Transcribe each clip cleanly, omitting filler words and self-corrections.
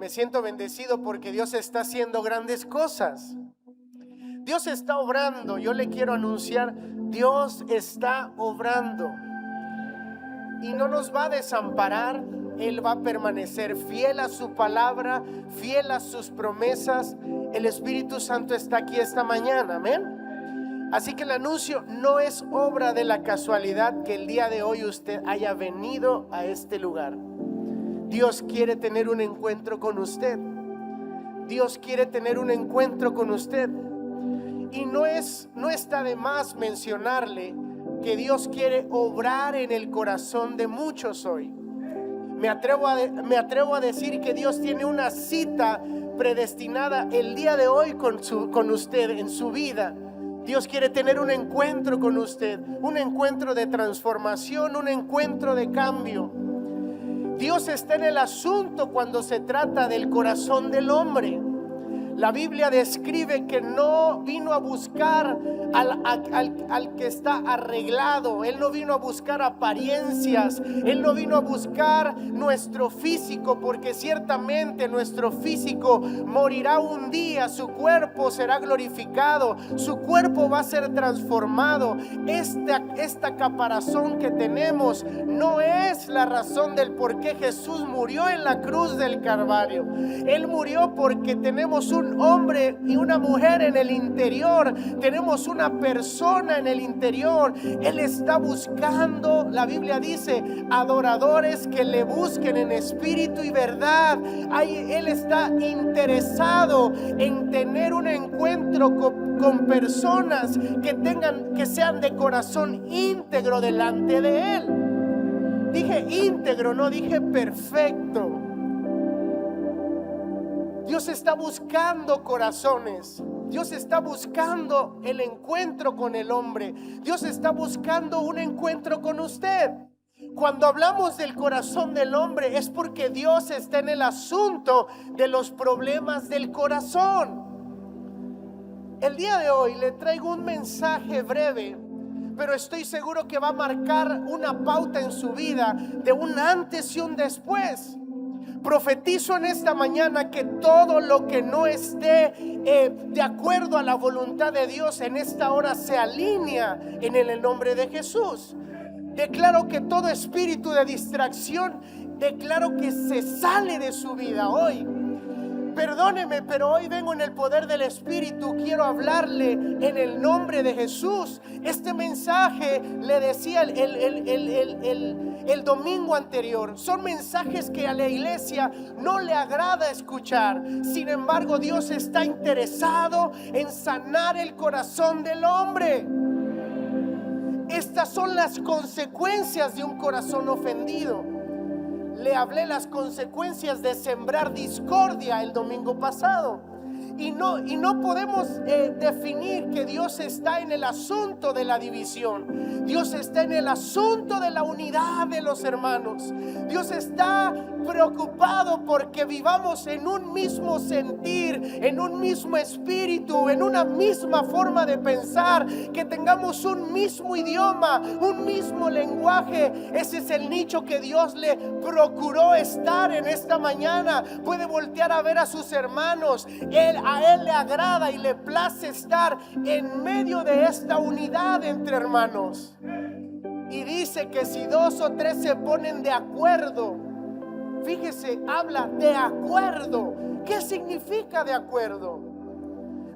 Me siento bendecido porque Dios está haciendo grandes cosas. Dios está obrando. Yo le quiero anunciar, Dios está obrando. Y no nos va a desamparar. Él va a permanecer fiel a su palabra, fiel a sus promesas. El Espíritu Santo está aquí esta mañana, amén. Así que el anuncio no es obra de la casualidad que el día de hoy usted haya venido a este lugar. Dios quiere tener un encuentro con usted. Dios quiere tener un encuentro con usted. Y no está de más mencionarle que Dios quiere obrar en el corazón de muchos hoy. Me atrevo a decir que Dios tiene una cita predestinada el día de hoy con usted en su vida. Dios quiere tener un encuentro con usted, un encuentro de transformación, un encuentro de cambio. Dios está en el asunto cuando se trata del corazón del hombre. La Biblia describe que no vino a buscar al que está arreglado. Él no vino a buscar apariencias. Él no vino a buscar nuestro físico, porque ciertamente nuestro físico morirá un día. Su cuerpo será glorificado. Su cuerpo va a ser transformado. Esta caparazón que tenemos no es la razón del por qué Jesús murió en la cruz del Calvario. Él murió porque tenemos un hombre y una mujer en el interior. Tenemos una persona en el interior. Él está buscando, la Biblia dice, adoradores que le busquen en espíritu y verdad. Él está interesado en tener un encuentro con personas que sean de corazón íntegro delante de Él. Dije íntegro, no dije perfecto. Dios está buscando corazones. Dios está buscando el encuentro con el hombre. Dios está buscando un encuentro con usted. Cuando hablamos del corazón del hombre es porque Dios está en el asunto de los problemas del corazón. El día de hoy le traigo un mensaje breve, pero estoy seguro que va a marcar una pauta en su vida de un antes y un después. Profetizo en esta mañana que todo lo que no esté de acuerdo a la voluntad de Dios en esta hora se alinea en el nombre de Jesús. Declaro que todo espíritu de distracción, declaro que se sale de su vida hoy. Perdóneme, pero hoy vengo en el poder del Espíritu. Quiero hablarle en el nombre de Jesús. Este mensaje le decía el domingo anterior. Son mensajes que a la iglesia no le agrada escuchar. Sin embargo, Dios está interesado en sanar el corazón del hombre. Estas son las consecuencias de un corazón ofendido. Le hablé las consecuencias de sembrar discordia el domingo pasado. Y no podemos definir que Dios está en el asunto de la división. Dios está en el asunto de la unidad de los hermanos. Dios está preocupado porque vivamos en un mismo sentir, en un mismo espíritu, en una misma forma de pensar, que tengamos un mismo idioma, un mismo lenguaje. Ese es el nicho que Dios le procuró estar en esta mañana. Puede voltear a ver a sus hermanos. A Él le agrada y le place estar en medio de esta unidad entre hermanos. Y dice que si 2 o 3 se ponen de acuerdo, fíjese, habla de acuerdo. ¿Qué significa de acuerdo?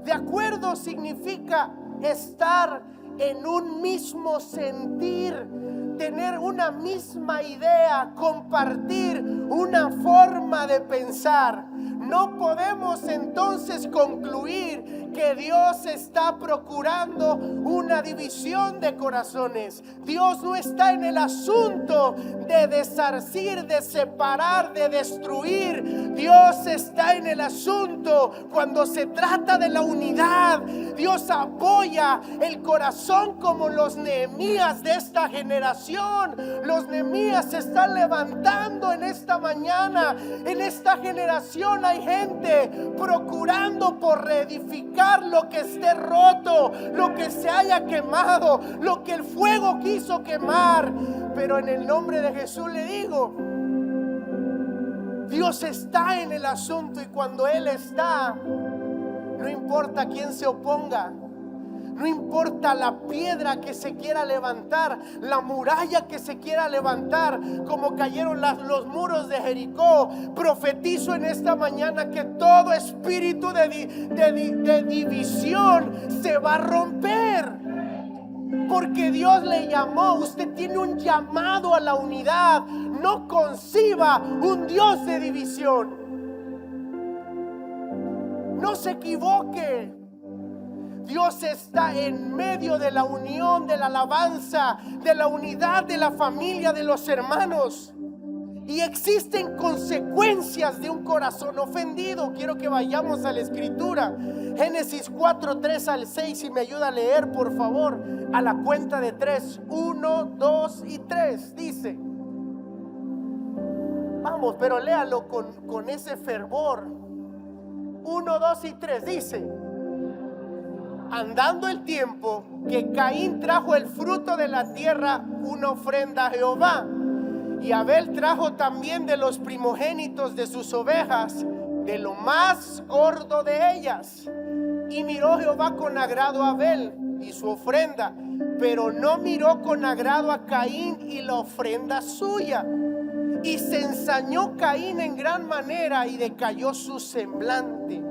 De acuerdo significa estar en un mismo sentir, tener una misma idea, compartir una forma de pensar. No podemos entonces concluir que Dios está procurando una división de corazones. Dios no está en el asunto de desarcir, de separar, de destruir. Dios está en el asunto cuando se trata de la unidad. Dios apoya el corazón como los Nehemías de esta generación. Los Nehemías se están levantando en esta mañana. En esta generación hay gente procurando por reedificar lo que esté roto, lo que se haya quemado, lo que el fuego quiso quemar. Pero en el nombre de Jesús le digo, Dios está en el asunto, y cuando Él está, no importa quién se oponga, no importa la piedra que se quiera levantar, la muralla que se quiera levantar, como cayeron los muros de Jericó. Profetizo en esta mañana que todo espíritu de división se va a romper, porque Dios le llamó. Usted tiene un llamado a la unidad. No conciba un Dios de división. No se equivoque. Dios está en medio de la unión, de la alabanza, de la unidad de la familia, de los hermanos. Y existen consecuencias de un corazón ofendido. Quiero que vayamos a la escritura. Génesis 4, 3 al 6. Si me ayuda a leer, por favor, a la cuenta de 3. 1, 2 y 3. Dice, vamos, pero léalo con ese fervor. 1, 2 y 3. Dice: andando el tiempo, que Caín trajo el fruto de la tierra, una ofrenda a Jehová, y Abel trajo también de los primogénitos de sus ovejas, de lo más gordo de ellas. Y miró Jehová con agrado a Abel y su ofrenda, pero no miró con agrado a Caín y la ofrenda suya. Y se ensañó Caín en gran manera, y decayó su semblante.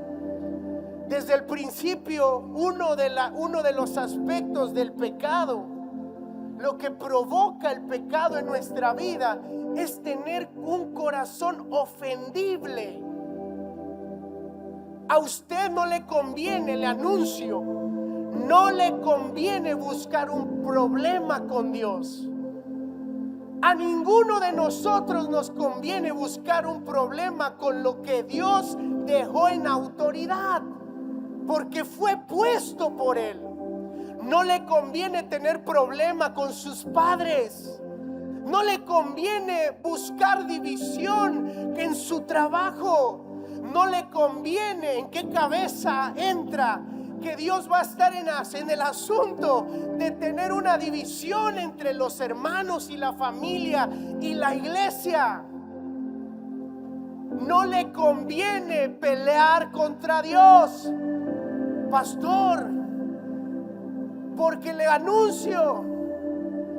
Desde el principio, uno de los aspectos del pecado, lo que provoca el pecado en nuestra vida, es tener un corazón ofendible. A usted no le conviene, le anuncio, no le conviene buscar un problema con Dios. A ninguno de nosotros nos conviene buscar un problema con lo que Dios dejó en autoridad, porque fue puesto por Él. No le conviene tener problema con sus padres. No le conviene buscar división en su trabajo. No le conviene. ¿En qué cabeza entra que Dios va a estar en el asunto de tener una división entre los hermanos y la familia y la iglesia? No le conviene pelear contra Dios, pastor, porque le anuncio,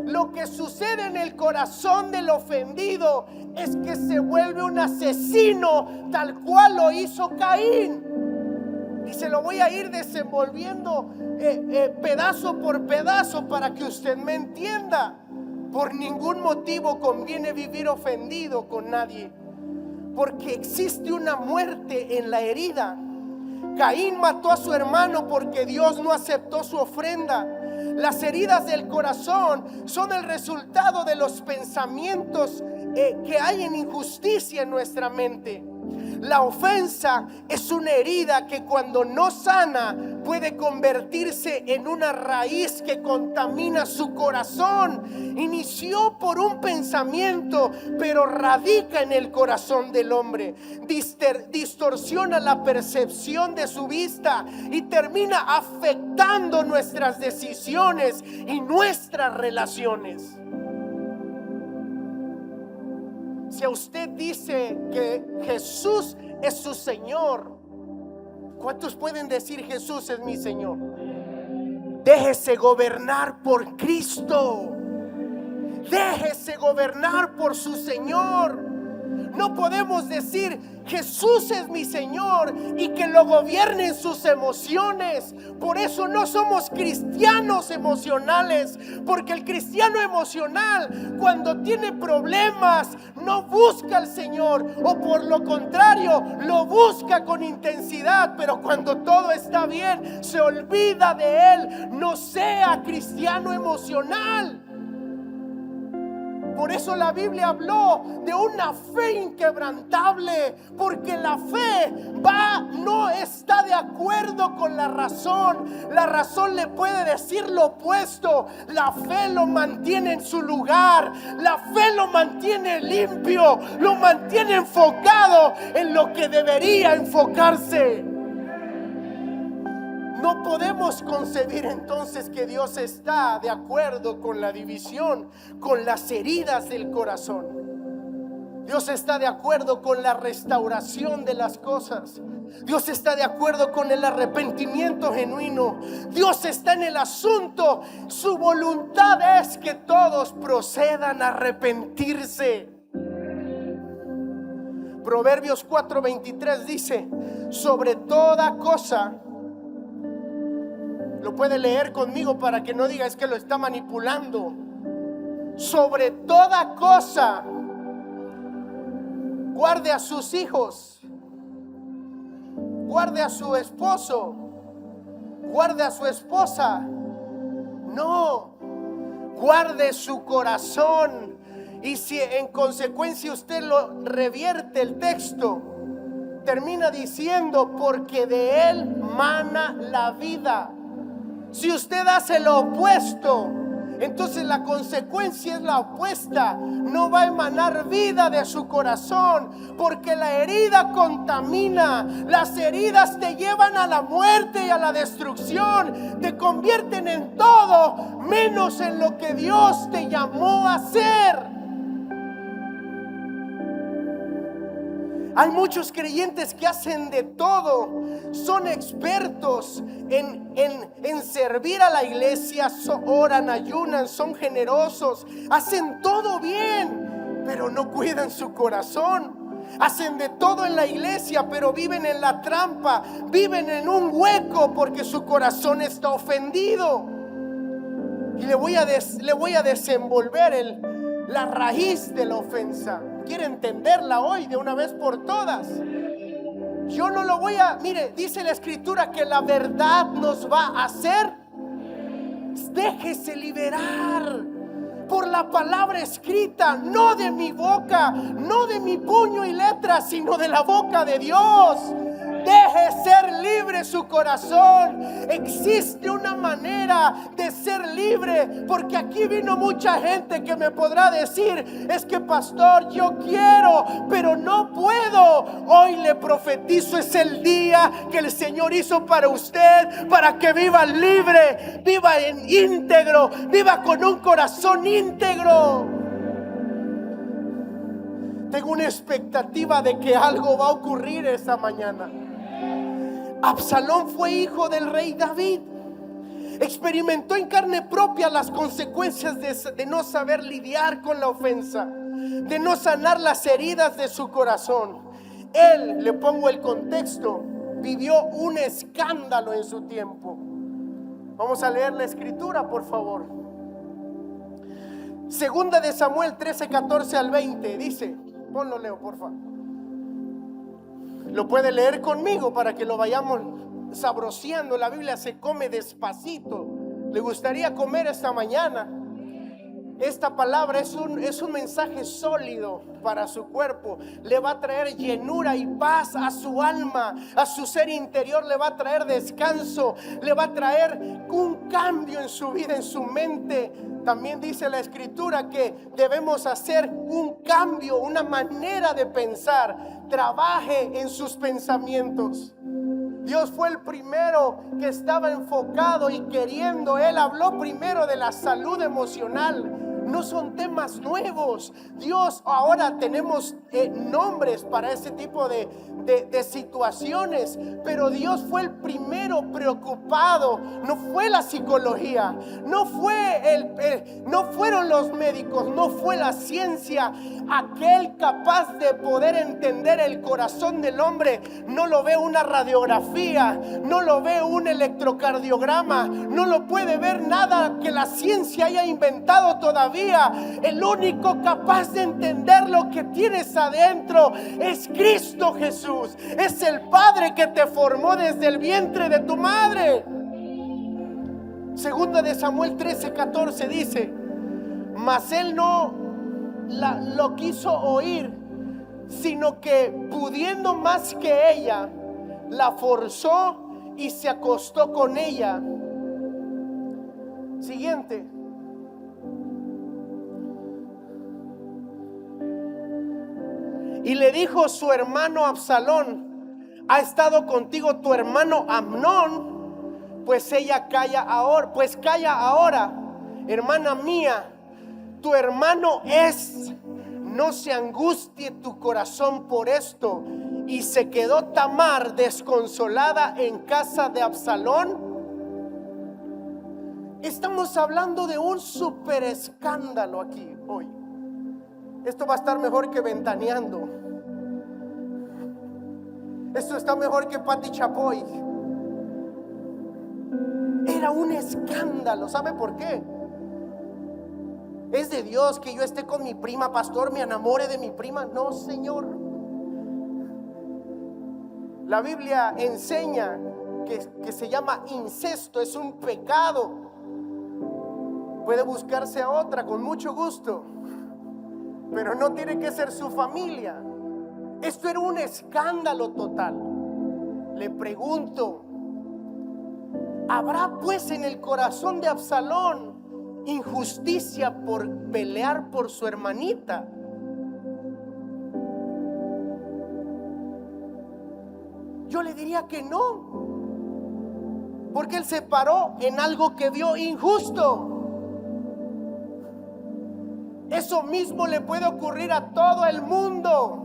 lo que sucede en el corazón del ofendido es que se vuelve un asesino, tal cual lo hizo Caín. Y se lo voy a ir desenvolviendo pedazo por pedazo para que usted me entienda. Por ningún motivo conviene vivir ofendido con nadie, porque existe una muerte en la herida. Caín mató a su hermano porque Dios no aceptó su ofrenda. Las heridas del corazón son el resultado de los pensamientos que hay en injusticia en nuestra mente. La ofensa es una herida que, cuando no sana, puede convertirse en una raíz que contamina su corazón. Inició por un pensamiento, pero radica en el corazón del hombre. Distorsiona la percepción de su vista y termina afectando nuestras decisiones y nuestras relaciones. Si a usted dice que Jesús es su Señor, ¿cuántos pueden decir Jesús es mi Señor? Déjese gobernar por Cristo. Déjese gobernar por su Señor. No podemos decir Jesús es mi Señor y que lo gobiernen sus emociones. Por eso no somos cristianos emocionales, porque el cristiano emocional, cuando tiene problemas, no busca al Señor, o por lo contrario, lo busca con intensidad, pero cuando todo está bien, se olvida de Él. No sea cristiano emocional. Por eso la Biblia habló de una fe inquebrantable, porque la fe no está de acuerdo con la razón. La razón le puede decir lo opuesto. La fe lo mantiene en su lugar. La fe lo mantiene limpio, lo mantiene enfocado en lo que debería enfocarse. No podemos concebir entonces que Dios está de acuerdo con la división, con las heridas del corazón. Dios está de acuerdo con la restauración de las cosas. Dios está de acuerdo con el arrepentimiento genuino. Dios está en el asunto. Su voluntad es que todos procedan a arrepentirse. Proverbios 4:23 dice: sobre toda cosa, lo puede leer conmigo para que no diga es que lo está manipulando. Sobre toda cosa, guarde a sus hijos, guarde a su esposo, guarde a su esposa. No, guarde su corazón. Y si en consecuencia usted lo revierte el texto, termina diciendo: porque de él mana la vida. Si usted hace lo opuesto, entonces la consecuencia es la opuesta. No va a emanar vida de su corazón, porque la herida contamina. Las heridas te llevan a la muerte y a la destrucción. Te convierten en todo menos en lo que Dios te llamó a ser. Hay muchos creyentes que hacen de todo, son expertos en servir a la iglesia, oran, ayunan, son generosos, hacen todo bien, pero no cuidan su corazón. Hacen de todo en la iglesia, pero viven en la trampa, viven en un hueco porque su corazón está ofendido. Y le voy a desenvolver la raíz de la ofensa. Quiere entenderla hoy de una vez por todas. Yo no lo voy a... Mire, dice la escritura que la verdad nos va a hacer. Déjese liberar por la palabra escrita, no de mi boca, no de mi puño y letra, sino de la boca de Dios. Deje ser libre su corazón. Existe una manera de ser libre, porque aquí vino mucha gente que me podrá decir: es que pastor, yo quiero, pero no puedo. Hoy le profetizo, es el día que el Señor hizo para usted, para que viva libre, viva en íntegro, viva con un corazón íntegro. Tengo una expectativa de que algo va a ocurrir esta mañana. Absalón fue hijo del rey David. Experimentó en carne propia las consecuencias de no saber lidiar con la ofensa, de no sanar las heridas de su corazón. Él, le pongo el contexto, vivió un escándalo en su tiempo. Vamos a leer la escritura, por favor. Segunda de Samuel 13, 14 al 20 dice, ponlo, Leo, por favor. Lo puede leer conmigo para que lo vayamos sabroseando. La Biblia se come despacito. ¿Le gustaría comer esta mañana? Esta palabra es un mensaje sólido para su cuerpo. Le va a traer llenura y paz a su alma, a su ser interior. Le va a traer descanso, le va a traer un cambio en su vida, en su mente. También dice la escritura que debemos hacer un cambio, una manera de pensar. Trabaje en sus pensamientos. Dios fue el primero que estaba enfocado y queriendo. Él habló primero de la salud emocional. No son temas nuevos. Dios, ahora tenemos nombres para ese tipo de situaciones, pero Dios fue el primero preocupado. No fue la psicología, no fueron los médicos, no fue la ciencia. Aquel capaz de poder entender el corazón del hombre no lo ve una radiografía, no lo ve un electrocardiograma, no lo puede ver nada que la ciencia haya inventado todavía. El único capaz de entender lo que tienes adentro es Cristo Jesús. Es el Padre que te formó desde el vientre de tu madre. Segunda de Samuel 13, 14 dice: mas él no lo quiso oír, sino que pudiendo más que ella, la forzó y se acostó con ella. Siguiente. Y le dijo su hermano Absalón: ¿ha estado contigo tu hermano Amnón? Pues calla ahora, hermana mía, tu hermano es no se angustie tu corazón por esto. Y se quedó Tamar desconsolada en casa de Absalón. Estamos hablando de un super escándalo aquí hoy. Esto va a estar mejor que Ventaneando. Esto está mejor que Pati Chapoy. Era un escándalo. ¿Sabe por qué? Es de Dios que yo esté con mi prima, pastor, me enamore de mi prima. No, Señor. La Biblia enseña que se llama incesto, es un pecado. Puede buscarse a otra con mucho gusto, pero no tiene que ser su familia. Esto era un escándalo total. Le pregunto, ¿habrá pues en el corazón de Absalón injusticia por pelear por su hermanita? Yo le diría que no, porque él se paró en algo que vio injusto. Eso mismo le puede ocurrir a todo el mundo,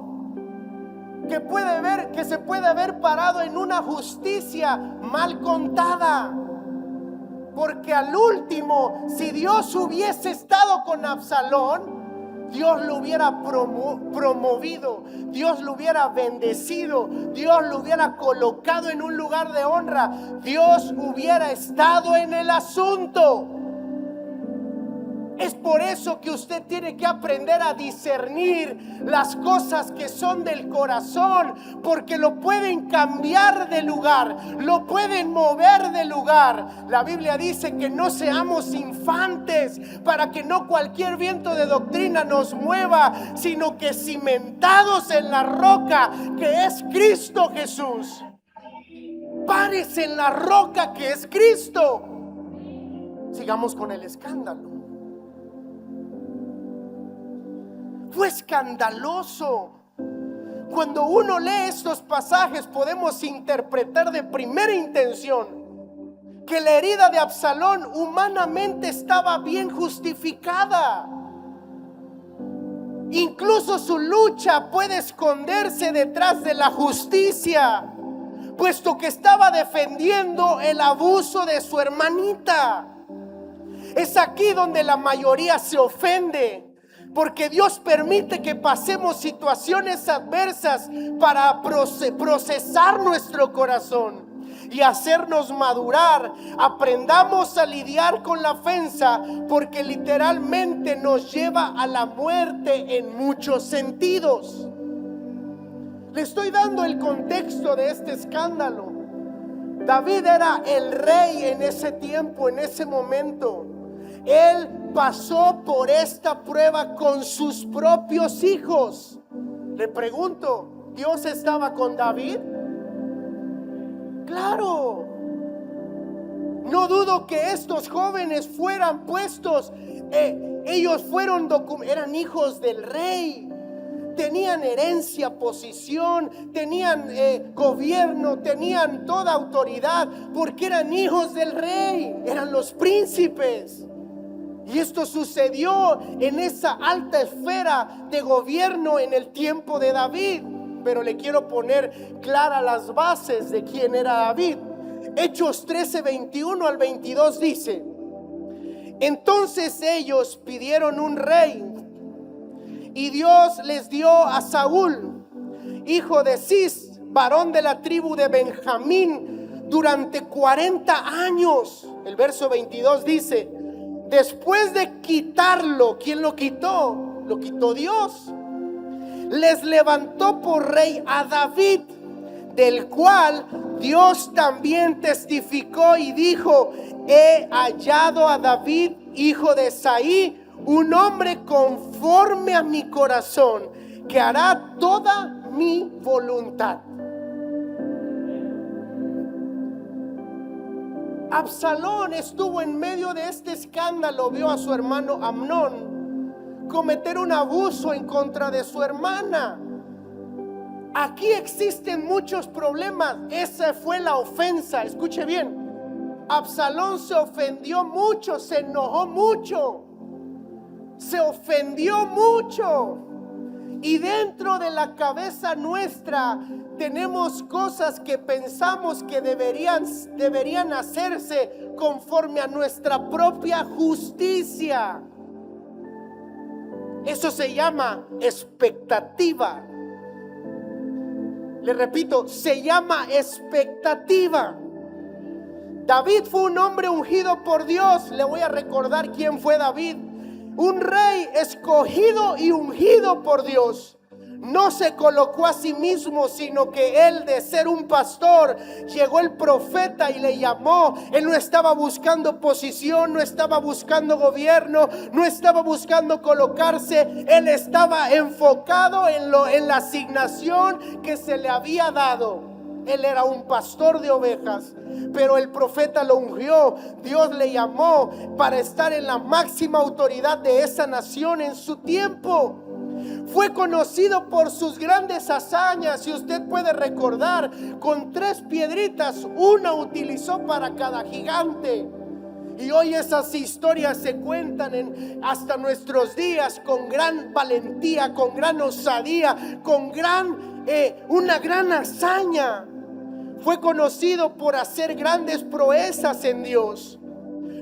que se puede haber parado en una justicia mal contada. Porque al último, si Dios hubiese estado con Absalón, Dios lo hubiera promovido, Dios lo hubiera bendecido, Dios lo hubiera colocado en un lugar de honra, Dios hubiera estado en el asunto. Es por eso que usted tiene que aprender a discernir las cosas que son del corazón, porque lo pueden cambiar de lugar, lo pueden mover de lugar. La Biblia dice que no seamos infantes para que no cualquier viento de doctrina nos mueva, sino que cimentados en la roca que es Cristo Jesús. Párese en la roca que es Cristo. Sigamos con el escándalo. Fue escandaloso. Cuando uno lee estos pasajes, podemos interpretar de primera intención que la herida de Absalón humanamente estaba bien justificada. Incluso su lucha puede esconderse detrás de la justicia, puesto que estaba defendiendo el abuso de su hermanita. Es aquí donde la mayoría se ofende, porque Dios permite que pasemos situaciones adversas para procesar nuestro corazón y hacernos madurar. Aprendamos a lidiar con la ofensa, porque literalmente nos lleva a la muerte en muchos sentidos. Le estoy dando el contexto de este escándalo. David era el rey en ese tiempo, en ese momento. Él pasó por esta prueba con sus propios hijos. Le pregunto, ¿Dios estaba con David? Claro. No dudo que estos jóvenes fueran puestos, ellos eran hijos del rey. Tenían herencia, posición, tenían gobierno, tenían toda autoridad, porque eran hijos del rey, eran los príncipes. Y esto sucedió en esa alta esfera de gobierno en el tiempo de David. Pero le quiero poner claras las bases de quién era David. Hechos 13, 21 al 22 dice: entonces ellos pidieron un rey, y Dios les dio a Saúl, hijo de Cis, varón de la tribu de Benjamín, durante 40 años. El verso 22 dice: después de quitarlo, ¿quién lo quitó? Lo quitó Dios. Les levantó por rey a David, del cual Dios también testificó y dijo: he hallado a David, hijo de Isaí, un hombre conforme a mi corazón, que hará toda mi voluntad. Absalón estuvo en medio de este escándalo. Vio a su hermano Amnón cometer un abuso en contra de su hermana. Aquí existen muchos problemas. Esa fue la ofensa. Escuche bien. Absalón se ofendió mucho, se enojó mucho, se ofendió mucho. Y dentro de la cabeza nuestra tenemos cosas que pensamos que deberían hacerse conforme a nuestra propia justicia. Eso se llama expectativa. Le repito, se llama expectativa. David fue un hombre ungido por Dios. Le voy a recordar quién fue David. Un rey escogido y ungido por Dios. No se colocó a sí mismo, sino que él, de ser un pastor, llegó el profeta y le llamó. Él no estaba buscando posición, no estaba buscando gobierno, no estaba buscando colocarse. Él estaba enfocado en la asignación que se le había dado. Él era un pastor de ovejas, pero el profeta lo ungió. Dios le llamó para estar en la máxima autoridad de esa nación en su tiempo. Fue conocido por sus grandes hazañas. Si usted puede recordar, con 3 piedritas, una utilizó para cada gigante. Y hoy esas historias se cuentan hasta nuestros días, con gran valentía, con gran osadía, con una gran hazaña. Fue conocido por hacer grandes proezas en Dios.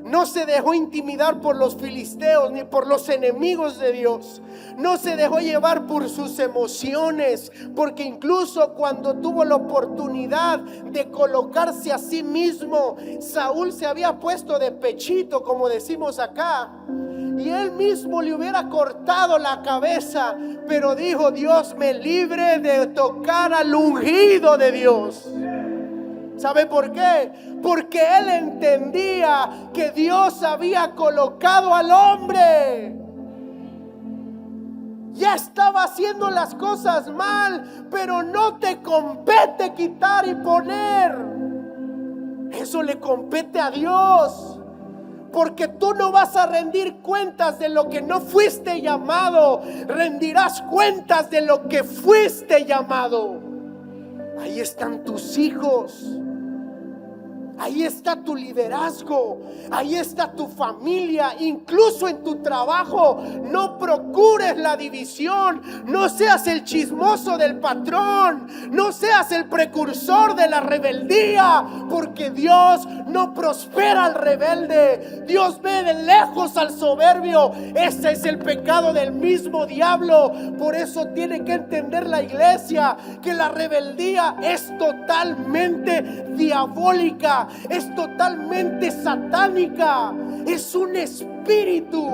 No se dejó intimidar por los filisteos ni por los enemigos de Dios. No se dejó llevar por sus emociones, porque incluso cuando tuvo la oportunidad de colocarse a sí mismo, Saúl se había puesto de pechito, como decimos acá, y él mismo le hubiera cortado la cabeza, pero dijo: Dios me libre de tocar al ungido de Dios. ¿Sabe por qué? Porque él entendía que Dios había colocado al hombre. Ya estaba haciendo las cosas mal, pero no te compete quitar y poner. Eso le compete a Dios. Porque tú no vas a rendir cuentas de lo que no fuiste llamado. Rendirás cuentas de lo que fuiste llamado. Ahí están tus hijos. Ahí está tu liderazgo, ahí está tu familia, incluso en tu trabajo. No procures la división, no seas el chismoso del patrón, no seas el precursor de la rebeldía, porque Dios no prospera al rebelde. Dios ve de lejos al soberbio. Ese es el pecado del mismo diablo. Por eso tiene que entender la iglesia que la rebeldía es totalmente diabólica. Es totalmente satánica. Es un espíritu.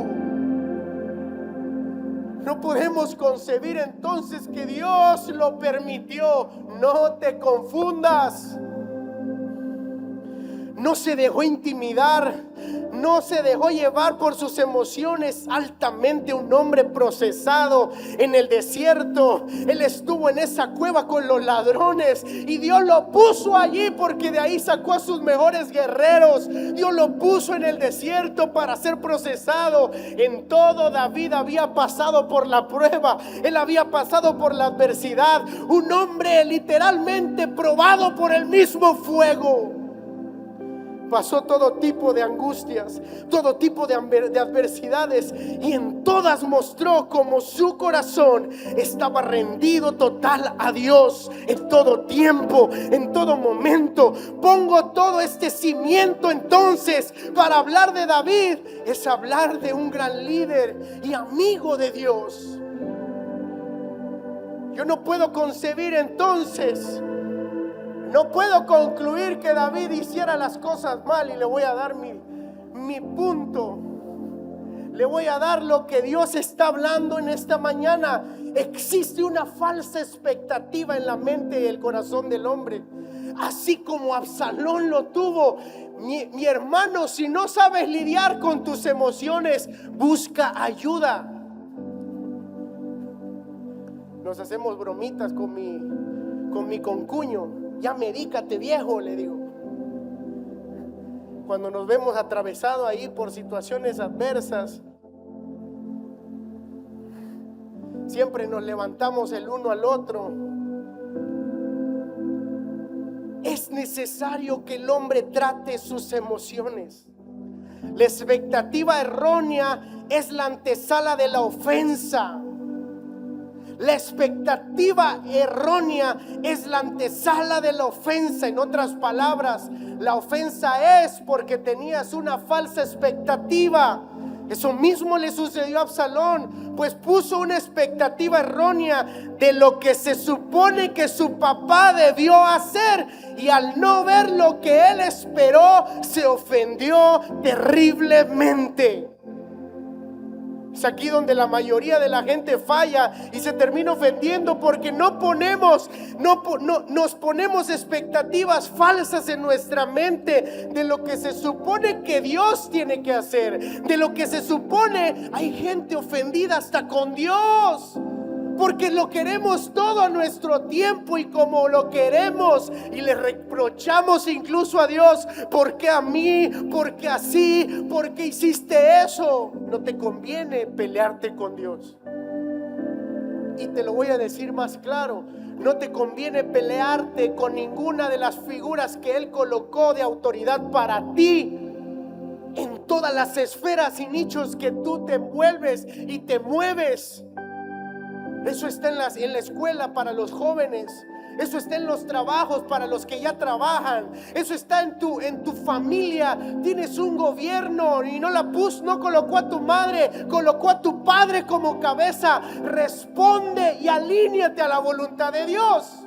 No podemos concebir entonces que Dios lo permitió. No te confundas. No se dejó intimidar, no se dejó llevar por sus emociones. Altamente un hombre procesado en el desierto. Él estuvo en esa cueva con los ladrones y Dios lo puso allí porque de ahí sacó a sus mejores guerreros. Dios lo puso en el desierto para ser procesado. En todo David había pasado por la prueba, él había pasado por la adversidad. Un hombre literalmente probado por el mismo fuego. Pasó todo tipo de angustias, todo tipo de adversidades, y en todas mostró como su corazón estaba rendido total a Dios en todo tiempo, en todo momento. Pongo todo este cimiento entonces para hablar de David. Es hablar de un gran líder y amigo de Dios. Yo no puedo concebir entonces, no puedo concluir que David hiciera las cosas mal, y le voy a dar mi punto. Le voy a dar lo que Dios está hablando en esta mañana. Existe una falsa expectativa en la mente y el corazón del hombre, así como Absalón lo tuvo. Mi hermano, si no sabes lidiar con tus emociones, busca ayuda. Nos hacemos bromitas con mi concuño. Ya medícate, viejo, le digo. Cuando nos vemos atravesados ahí por situaciones adversas, siempre nos levantamos el uno al otro. Es necesario que el hombre trate sus emociones. La expectativa errónea es la antesala de la ofensa. La expectativa errónea es la antesala de la ofensa. En otras palabras, la ofensa es porque tenías una falsa expectativa. Eso mismo le sucedió a Absalón, pues puso una expectativa errónea de lo que se supone que su papá debió hacer, y al no ver lo que él esperó, se ofendió terriblemente. Es aquí donde la mayoría de la gente falla y se termina ofendiendo, porque nos ponemos expectativas falsas en nuestra mente de lo que se supone que Dios tiene que hacer, de lo que se supone. Hay gente ofendida hasta con Dios, porque lo queremos todo a nuestro tiempo y como lo queremos, y le reprochamos incluso a Dios: ¿por qué a mí? ¿Por qué así? ¿Por qué hiciste eso? No te conviene pelearte con Dios. Y te lo voy a decir más claro: no te conviene pelearte con ninguna de las figuras que Él colocó de autoridad para ti en todas las esferas y nichos que tú te envuelves y te mueves. Eso está en la escuela para los jóvenes. Eso está en los trabajos para los que ya trabajan. Eso está en tu familia. Tienes un gobierno y no colocó a tu madre, colocó a tu padre como cabeza. Responde y alíñate a la voluntad de Dios.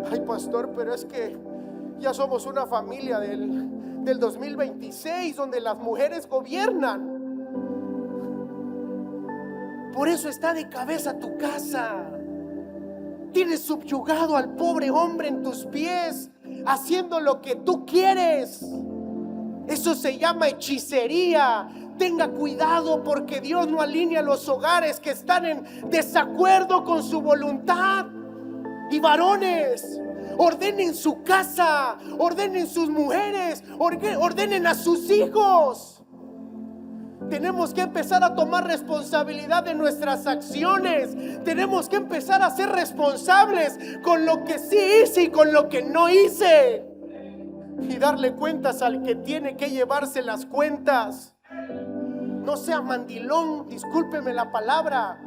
Ay, pastor, pero es que ya somos una familia del 2026 donde las mujeres gobiernan. Por eso está de cabeza tu casa. Tienes subyugado al pobre hombre en tus pies, haciendo lo que tú quieres. Eso se llama hechicería. Tenga cuidado, porque Dios no alinea los hogares que están en desacuerdo con su voluntad. Y varones, ordenen su casa, ordenen sus mujeres, ordenen a sus hijos. Tenemos que empezar a tomar responsabilidad de nuestras acciones. Tenemos que empezar a ser responsables con lo que sí hice y con lo que no hice, y darle cuentas al que tiene que llevarse las cuentas. No sea mandilón, discúlpeme la palabra.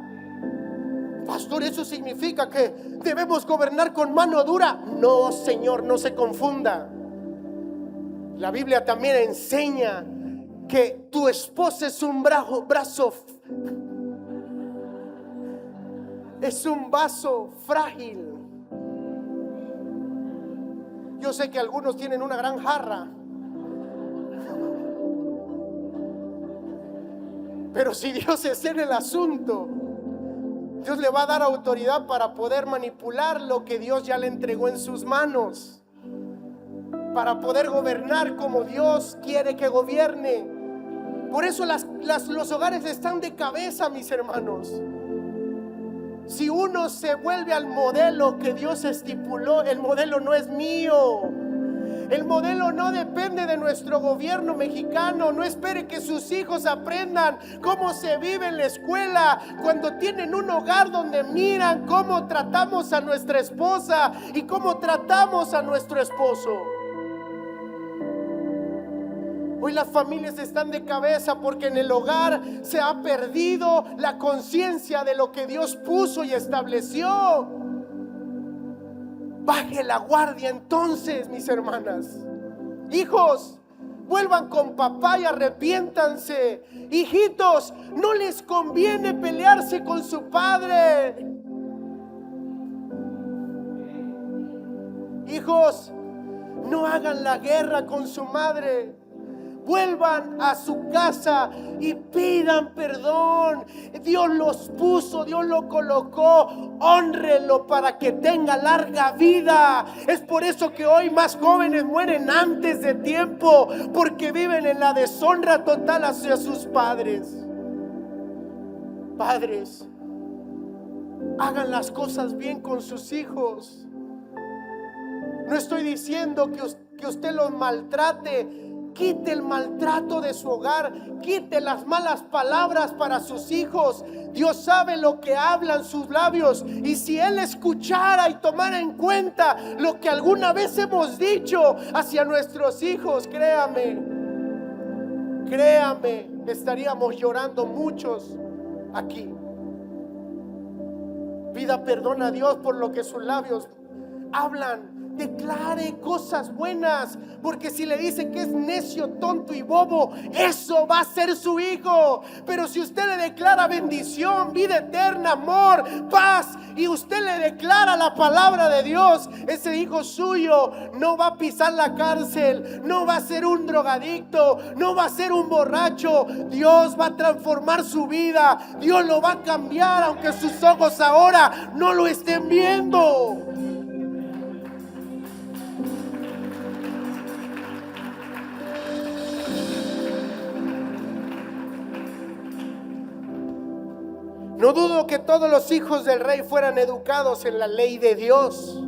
Pastor, ¿eso significa que debemos gobernar con mano dura? No, Señor, no se confunda. La Biblia también enseña que tu esposa es un vaso frágil. Yo sé que algunos tienen una gran jarra, pero si Dios es en el asunto, Dios le va a dar autoridad para poder manipular lo que Dios ya le entregó en sus manos, para poder gobernar como Dios quiere que gobierne. Por eso los hogares están de cabeza, mis hermanos. Si uno se vuelve al modelo que Dios estipuló, el modelo no es mío. El modelo no depende de nuestro gobierno mexicano. No espere que sus hijos aprendan cómo se vive en la escuela, cuando tienen un hogar donde miran cómo tratamos a nuestra esposa y cómo tratamos a nuestro esposo. Hoy las familias están de cabeza porque en el hogar se ha perdido la conciencia de lo que Dios puso y estableció. Baje la guardia entonces, mis hermanas. Hijos, vuelvan con papá y arrepiéntanse. Hijitos, no les conviene pelearse con su padre. Hijos, no hagan la guerra con su madre. Vuelvan a su casa y pidan perdón. Dios los puso, Dios lo colocó. Hónrenlo para que tenga larga vida. Es por eso que hoy más jóvenes mueren antes de tiempo, porque viven en la deshonra total hacia sus padres. Padres, hagan las cosas bien con sus hijos. No estoy diciendo que usted los maltrate. Quite el maltrato de su hogar, quite las malas palabras para sus hijos. Dios sabe lo que hablan sus labios, y si Él escuchara y tomara en cuenta lo que alguna vez hemos dicho hacia nuestros hijos, créame, estaríamos llorando muchos aquí. Pida perdón a Dios por lo que sus labios hablan. Declare cosas buenas, porque si le dicen que es necio, tonto y bobo, eso va a ser su hijo. Pero si usted le declara bendición, vida eterna, amor, paz, y usted le declara la palabra de Dios, ese hijo suyo no va a pisar la cárcel, no va a ser un drogadicto, no va a ser un borracho. Dios va a transformar su vida, Dios lo va a cambiar, aunque sus ojos ahora no lo estén viendo. No dudo que todos los hijos del rey fueran educados en la ley de Dios.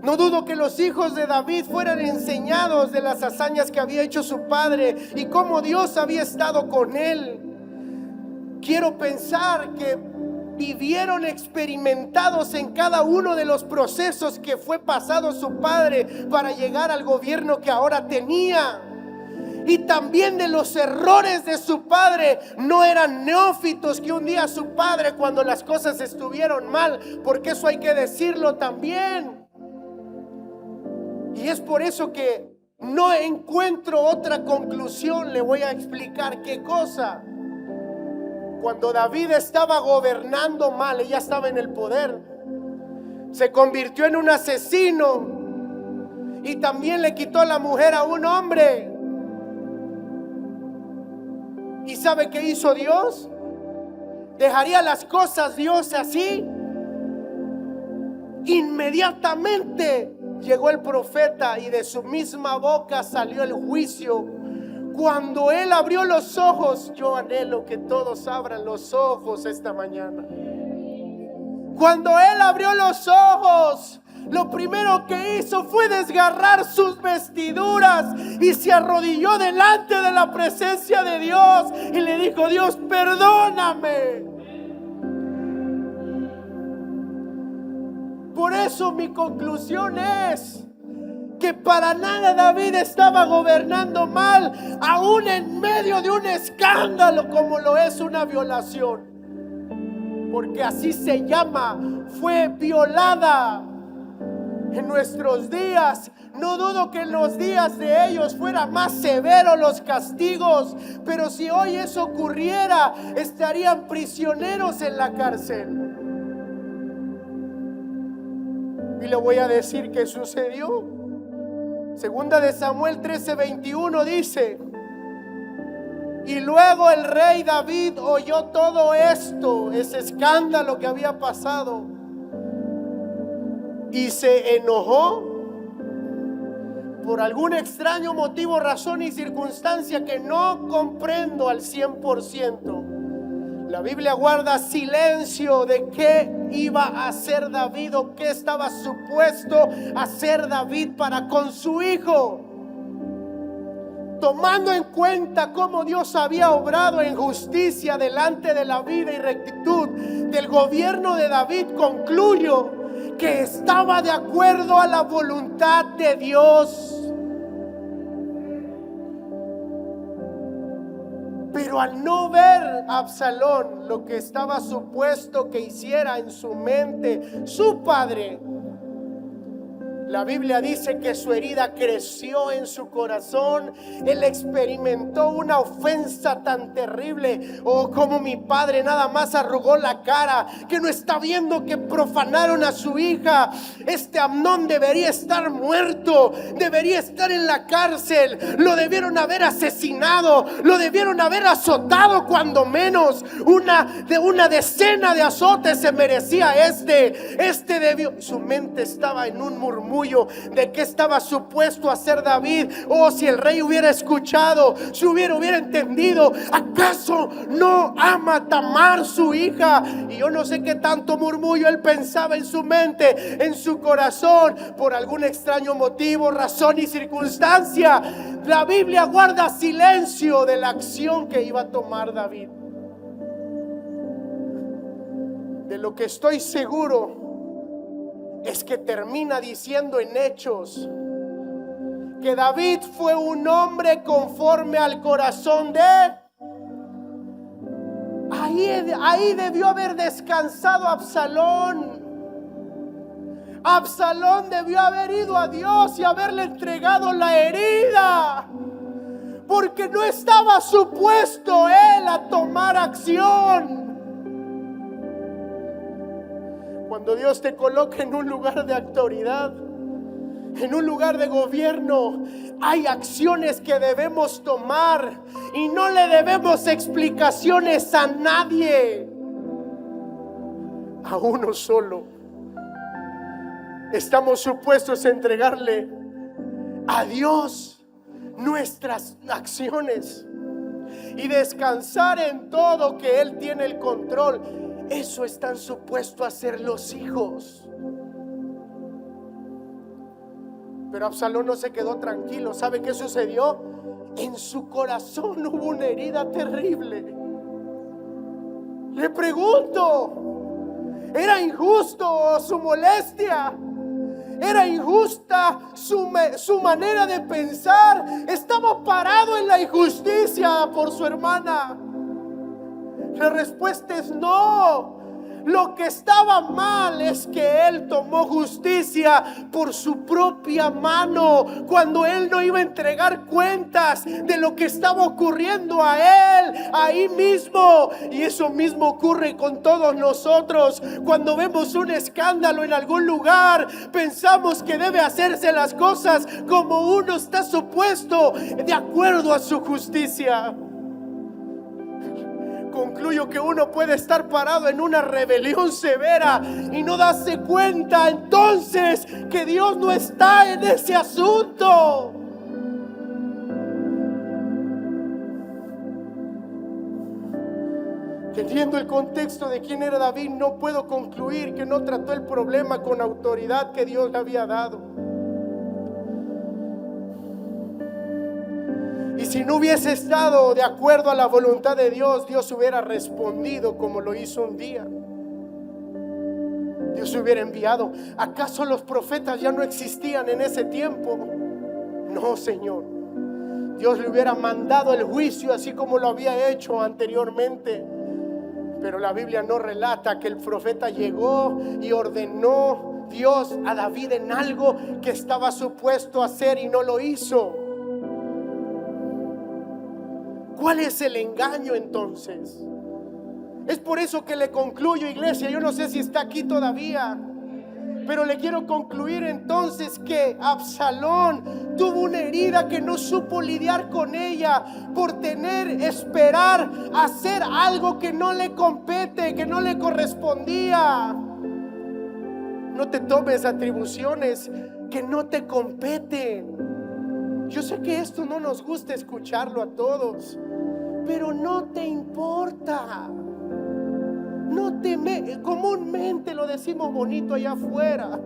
No dudo que los hijos de David fueran enseñados de las hazañas que había hecho su padre y cómo Dios había estado con él. Quiero pensar que vivieron experimentados en cada uno de los procesos que fue pasado su padre para llegar al gobierno que ahora tenía. Y también de los errores de su padre. No eran neófitos que un día su padre, cuando las cosas estuvieron mal, porque eso hay que decirlo también. Y es por eso que no encuentro otra conclusión. Le voy a explicar qué cosa. Cuando David estaba gobernando mal, ella estaba en el poder, se convirtió en un asesino y también le quitó la mujer a un hombre. ¿Y sabe qué hizo Dios? ¿Dejaría las cosas Dios así? Inmediatamente llegó el profeta y de su misma boca salió el juicio. Cuando él abrió los ojos, yo anhelo que todos abran los ojos esta mañana. Cuando él abrió los ojos, lo primero que hizo fue desgarrar sus vestiduras y se arrodilló delante de la presencia de Dios y le dijo: Dios, perdóname. Por eso mi conclusión es que para nada David estaba gobernando mal, aún en medio de un escándalo como lo es una violación, porque así se llama, fue violada. En nuestros días, no dudo que en los días de ellos fueran más severos los castigos, pero si hoy eso ocurriera, estarían prisioneros en la cárcel. Y le voy a decir qué sucedió. Segunda de Samuel 13:21 dice: y luego el rey David oyó todo esto, ese escándalo que había pasado, y se enojó por algún extraño motivo, razón y circunstancia que no comprendo al 100%. La Biblia guarda silencio de qué iba a hacer David o qué estaba supuesto hacer David para con su hijo. Tomando en cuenta cómo Dios había obrado en justicia delante de la vida y rectitud del gobierno de David, concluyo que estaba de acuerdo a la voluntad de Dios. Pero al no ver a Absalón lo que estaba supuesto que hiciera en su mente su padre, la Biblia dice que su herida creció en su corazón. Él experimentó una ofensa tan terrible. Oh, como mi padre nada más arrugó la cara, que no está viendo que profanaron a su hija. Este Amnón debería estar muerto, debería estar en la cárcel. Lo debieron haber asesinado, lo debieron haber azotado, cuando menos una decena de azotes se merecía este debió. Su mente estaba en un murmullo de qué estaba supuesto hacer David. Oh, si el rey hubiera escuchado, si hubiera entendido. ¿Acaso no ama Tamar su hija? Y yo no sé qué tanto murmullo él pensaba en su mente, en su corazón. Por algún extraño motivo, razón y circunstancia, la Biblia guarda silencio de la acción que iba a tomar David. De lo que estoy seguro es que termina diciendo en Hechos que David fue un hombre conforme al corazón de... Ahí ahí debió haber descansado Absalón. Absalón debió haber ido a Dios y haberle entregado la herida, porque no estaba supuesto él a tomar acción. Cuando Dios te coloca en un lugar de autoridad, en un lugar de gobierno, hay acciones que debemos tomar y no le debemos explicaciones a nadie, a uno solo. Estamos supuestos a entregarle a Dios nuestras acciones y descansar en todo, que Él tiene el control. Eso están supuestos a hacer los hijos. Pero Absalón no se quedó tranquilo. ¿Sabe qué sucedió? En su corazón hubo una herida terrible. Le pregunto, ¿era injusto su molestia? ¿Era injusta su manera de pensar? ¿Estaba parado en la injusticia por su hermana? La respuesta es no. Lo que estaba mal es que él tomó justicia por su propia mano, cuando él no iba a entregar cuentas de lo que estaba ocurriendo a él ahí mismo. Y eso mismo ocurre con todos nosotros. Cuando vemos un escándalo en algún lugar, pensamos que debe hacerse las cosas como uno está supuesto, de acuerdo a su justicia. Concluyo que uno puede estar parado en una rebelión severa y no darse cuenta entonces que Dios no está en ese asunto. Teniendo el contexto de quién era David, no puedo concluir que no trató el problema con autoridad que Dios le había dado. Y si no hubiese estado de acuerdo a la voluntad de Dios, Dios hubiera respondido como lo hizo un día. Dios hubiera enviado. ¿Acaso los profetas ya no existían en ese tiempo? No, Señor. Dios le hubiera mandado el juicio así como lo había hecho anteriormente. Pero la Biblia no relata que el profeta llegó y ordenó Dios a David en algo que estaba supuesto a hacer y no lo hizo. ¿Cuál es el engaño entonces? Es por eso que le concluyo, iglesia. Yo no sé si está aquí todavía, pero le quiero concluir entonces que Absalón tuvo una herida que no supo lidiar con ella por esperar hacer algo que no le compete, que no le correspondía. No te tomes atribuciones que no te competen. Yo sé que esto no nos gusta escucharlo a todos, pero no te importa. Comúnmente lo decimos bonito allá afuera.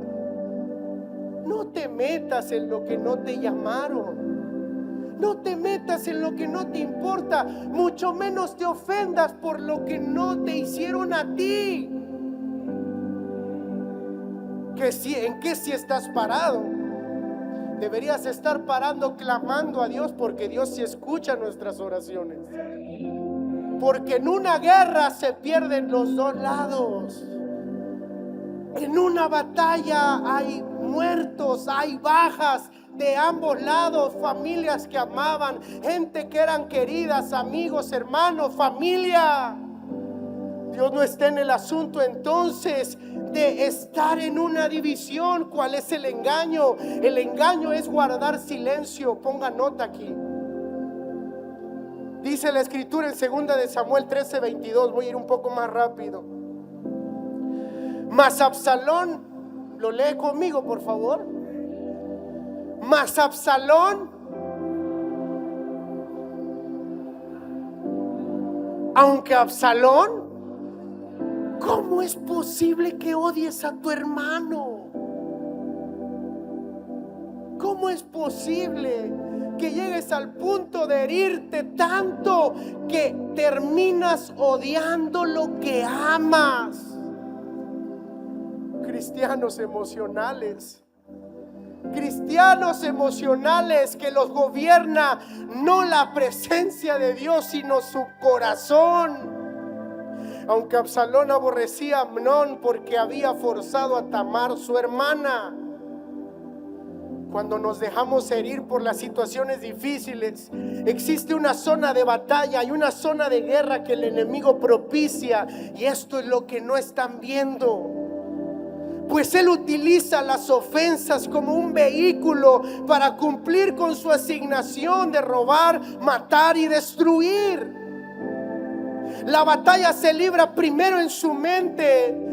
No te metas en lo que no te llamaron. No te metas en lo que no te importa. Mucho menos te ofendas por lo que no te hicieron a ti. ¿En qué si estás parado? Deberías estar parando clamando a Dios, porque Dios sí escucha nuestras oraciones. Porque en una guerra se pierden los dos lados. En una batalla hay muertos, hay bajas de ambos lados, familias que amaban, gente que eran queridas, amigos, hermanos, familia. Dios no está en el asunto entonces de estar en una división. ¿Cuál es el engaño? El engaño es guardar silencio. Ponga nota aquí. Dice la escritura en 2 de Samuel 13:22. Voy a ir un poco más rápido. Mas Absalón, lo lee conmigo por favor. Mas Absalón, aunque Absalón, ¿cómo es posible que odies a tu hermano? ¿Cómo es posible que llegues al punto de herirte tanto que terminas odiando lo que amas? Cristianos emocionales que los gobierna no la presencia de Dios, sino su corazón. aunque Absalón aborrecía a Amnón porque había forzado a Tamar, su hermana. Cuando nos dejamos herir por las situaciones difíciles, existe una zona de batalla y una zona de guerra que el enemigo propicia, y esto es lo que no están viendo. Pues él utiliza las ofensas como un vehículo para cumplir con su asignación de robar, matar y destruir. La batalla se libra primero en su mente.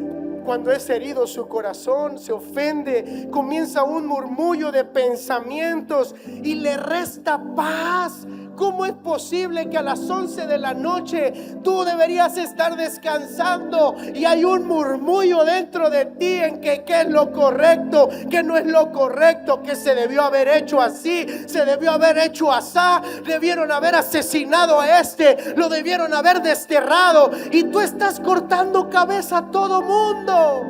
Cuando es herido su corazón, se ofende, comienza un murmullo de pensamientos y le resta paz. ¿Cómo es posible que a las 11 de la noche tú deberías estar descansando y hay un murmullo dentro de ti en que qué es lo correcto, qué no es lo correcto, que se debió haber hecho así, se debió haber hecho asá, debieron haber asesinado a este, lo debieron haber desterrado, y tú estás cortando cabeza a todo mundo?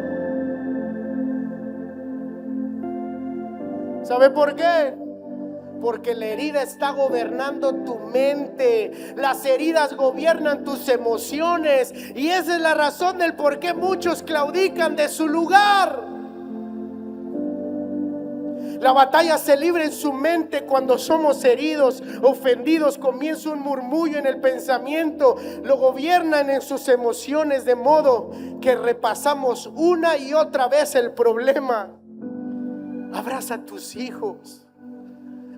¿Sabe por qué? Porque la herida está gobernando tu mente. Las heridas gobiernan tus emociones, y esa es la razón del por qué muchos claudican de su lugar. La batalla se libra en su mente cuando somos heridos, ofendidos. Comienza un murmullo en el pensamiento, lo gobiernan en sus emociones, de modo que repasamos una y otra vez el problema. Abraza a tus hijos.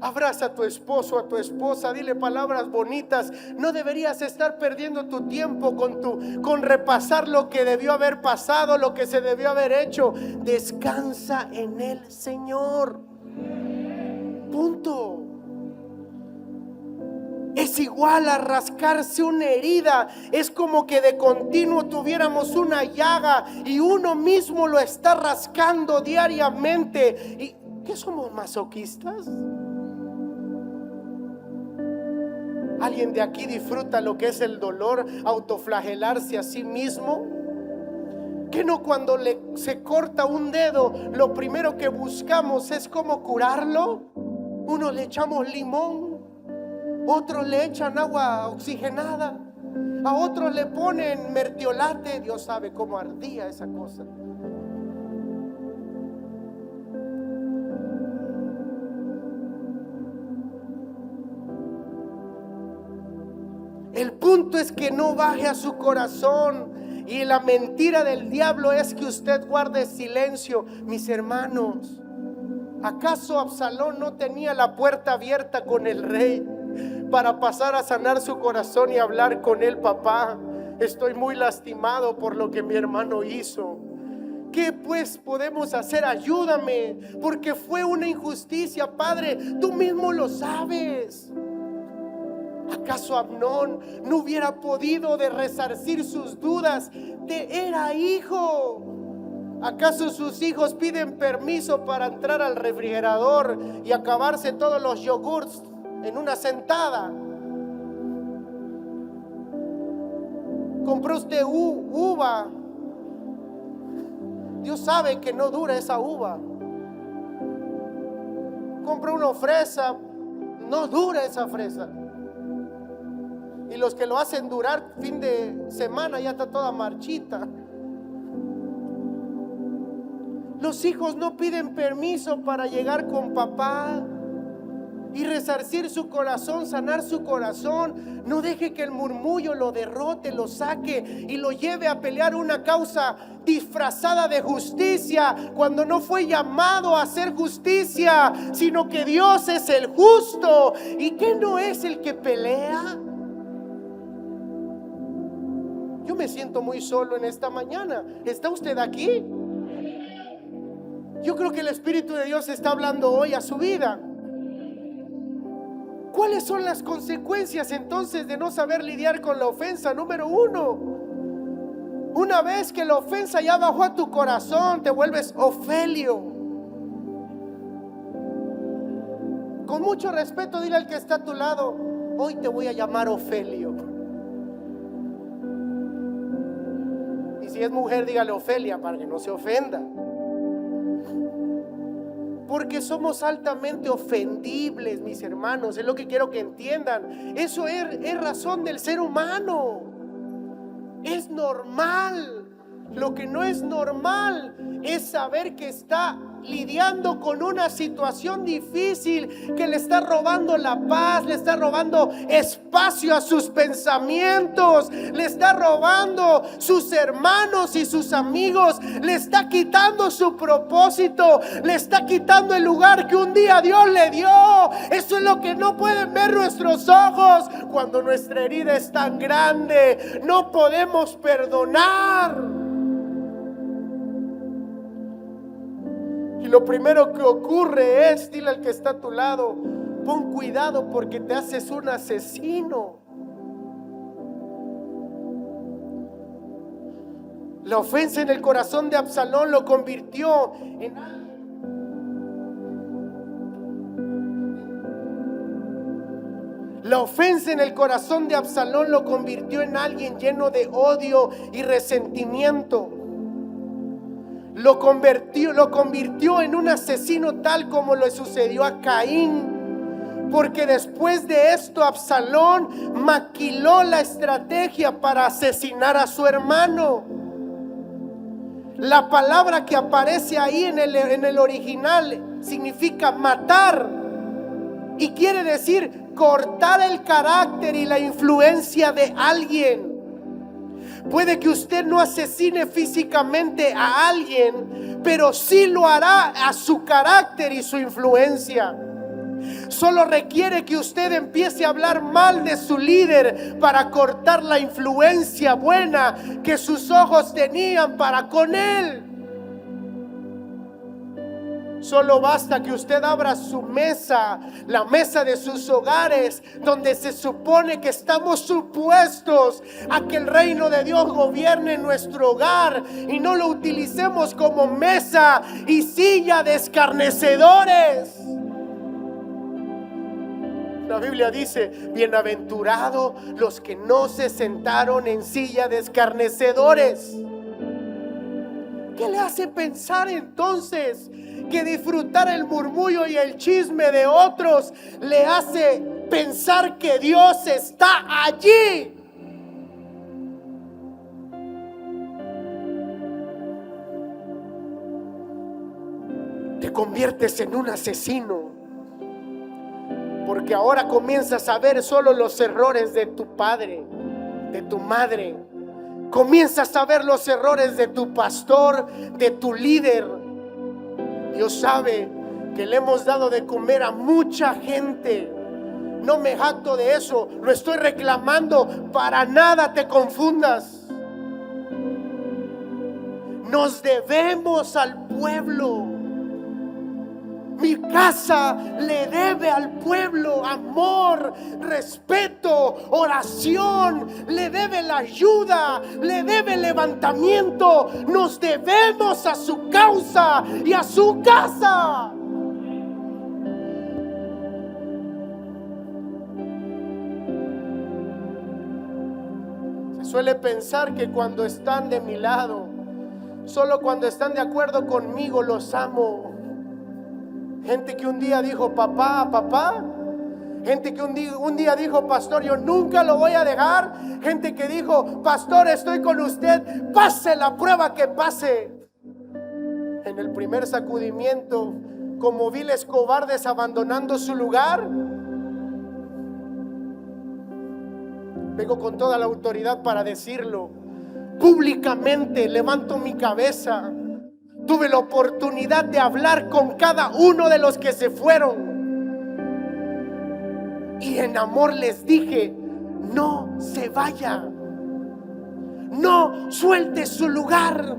Abraza a tu esposo, a tu esposa, dile palabras bonitas. No deberías estar perdiendo tu tiempo con repasar lo que debió haber pasado, lo que se debió haber hecho. Descansa en el Señor. Punto. Es igual a rascarse una herida. Es como que de continuo tuviéramos una llaga y uno mismo lo está rascando diariamente. ¿Y qué somos, masoquistas? ¿Alguien de aquí disfruta lo que es el dolor, autoflagelarse a sí mismo? ¿Que no cuando se corta un dedo, lo primero que buscamos es cómo curarlo? Unos le echamos limón, otros le echan agua oxigenada, a otros le ponen mertiolate. Dios sabe cómo ardía esa cosa. El punto es que no baje a su corazón, y la mentira del diablo es que usted guarde silencio. Mis hermanos, ¿acaso Absalón no tenía la puerta abierta con el rey para pasar a sanar su corazón y hablar con él? Papá, estoy muy lastimado por lo que mi hermano hizo. ¿Qué pues podemos hacer? Ayúdame, porque fue una injusticia. Padre, tú mismo lo sabes. ¿Acaso Amnón no hubiera podido de resarcir sus dudas? Era hijo. ¿Acaso sus hijos piden permiso para entrar al refrigerador y acabarse todos los yogurts en una sentada? Compró usted uva. Dios sabe que no dura esa uva. Compra una fresa, no dura esa fresa. Y los que lo hacen durar fin de semana ya está toda marchita. Los hijos no piden permiso para llegar con papá y resarcir su corazón, sanar su corazón. No deje que el murmullo lo derrote, lo saque y lo lleve a pelear una causa disfrazada de justicia, cuando no fue llamado a hacer justicia, sino que Dios es el justo. ¿Y que no es el que pelea? Yo me siento muy solo en esta mañana. ¿Está usted aquí? Yo creo que el Espíritu de Dios está hablando hoy a su vida. ¿Cuáles son las consecuencias entonces de no saber lidiar con la ofensa? Número uno, una vez que la ofensa ya bajó a tu corazón, te vuelves Ofelio. Con mucho respeto, dile al que está a tu lado: hoy te voy a llamar Ofelio. Y si es mujer, dígale Ofelia para que no se ofenda. Porque somos altamente ofendibles, mis hermanos. Es lo que quiero que entiendan. Eso es razón del ser humano. es normal. Lo que no es normal es saber que está lidiando con una situación difícil que le está robando la paz, le está robando espacio a sus pensamientos, le está robando sus hermanos y sus amigos, le está quitando su propósito, le está quitando el lugar que un día Dios le dio. Eso es lo que no pueden ver nuestros ojos. Cuando nuestra herida es tan grande, no podemos perdonar. Y lo primero que ocurre es, dile al que está a tu lado, pon cuidado porque te haces un asesino. La ofensa en el corazón de Absalón lo convirtió en La ofensa en el corazón de Absalón lo convirtió en alguien lleno de odio y resentimiento. Lo convirtió en un asesino, tal como le sucedió a Caín. Porque después de esto Absalón maquiló la estrategia para asesinar a su hermano. La palabra que aparece ahí en el original significa matar, y quiere decir cortar el carácter y la influencia de alguien. Puede que usted no asesine físicamente a alguien, pero sí lo hará a su carácter y su influencia. Solo requiere que usted empiece a hablar mal de su líder para cortar la influencia buena que sus ojos tenían para con él. Solo basta que usted abra su mesa, la mesa de sus hogares, donde se supone que estamos supuestos a que el reino de Dios gobierne nuestro hogar, y no lo utilicemos como mesa y silla de escarnecedores. La Biblia dice: bienaventurados los que no se sentaron en silla de escarnecedores. ¿Qué le hace pensar entonces que disfrutar el murmullo y el chisme de otros le hace pensar que Dios está allí? Te conviertes en un asesino, porque ahora comienzas a ver solo los errores de tu padre, de tu madre. Comienzas a ver los errores de tu pastor, de tu líder. Dios sabe que le hemos dado de comer a mucha gente. No me jacto de eso, lo estoy reclamando. Para nada te confundas. Nos debemos al pueblo. Mi casa le debe al pueblo amor, respeto, oración, le debe la ayuda, le debe el levantamiento. Nos debemos a su causa y a su casa. Se suele pensar que cuando están de mi lado, solo cuando están de acuerdo conmigo, los amo. Gente que un día dijo papá, papá. Gente que un día dijo pastor, yo nunca lo voy a dejar. Gente que dijo pastor, estoy con usted, pase la prueba que pase. En el primer sacudimiento, como viles cobardes abandonando su lugar, vengo con toda la autoridad para decirlo públicamente. Levanto mi cabeza. Tuve la oportunidad de hablar con cada uno de los que se fueron, y en amor les dije: no se vaya, no suelte su lugar.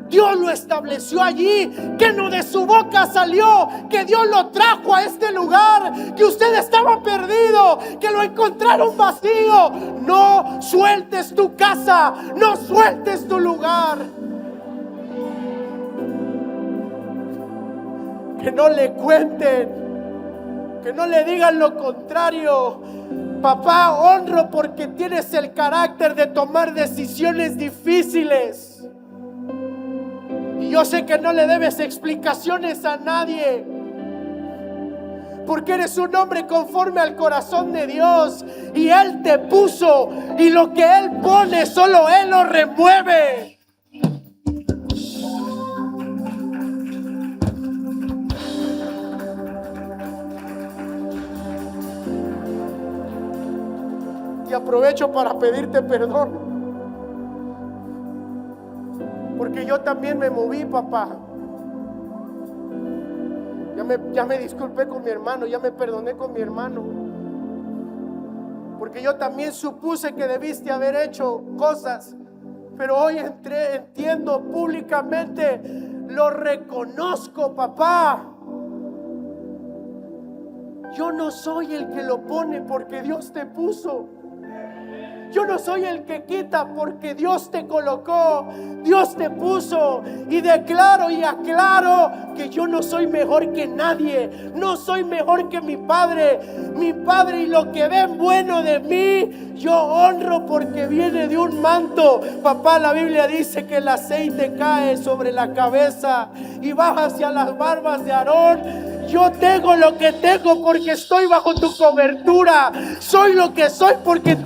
Dios lo estableció allí, que no de su boca salió que Dios lo trajo a este lugar, que usted estaba perdido, que lo encontraron vacío. No sueltes tu casa, no sueltes tu lugar. Que no le cuenten, que no le digan lo contrario. Papá, honro porque tienes el carácter de tomar decisiones difíciles. Y yo sé que no le debes explicaciones a nadie, porque eres un hombre conforme al corazón de Dios. Y Él te puso, y lo que Él pone, solo Él lo remueve. Y aprovecho para pedirte perdón, porque yo también me moví, papá. Ya me disculpé con mi hermano, ya me perdoné con mi hermano, porque yo también supuse que debiste haber hecho cosas, pero hoy entiendo públicamente, lo reconozco, papá. Yo no soy el que lo pone, porque Dios te puso. Yo no soy el que quita, porque Dios te colocó, Dios te puso. Y declaro y aclaro que yo no soy mejor que nadie, no soy mejor que mi Padre. Mi Padre, y lo que ven bueno de mí, yo honro, porque viene de un manto. Papá, la Biblia dice que el aceite cae sobre la cabeza y baja hacia las barbas de Aarón. Yo tengo lo que tengo porque estoy bajo tu cobertura. Soy lo que soy porque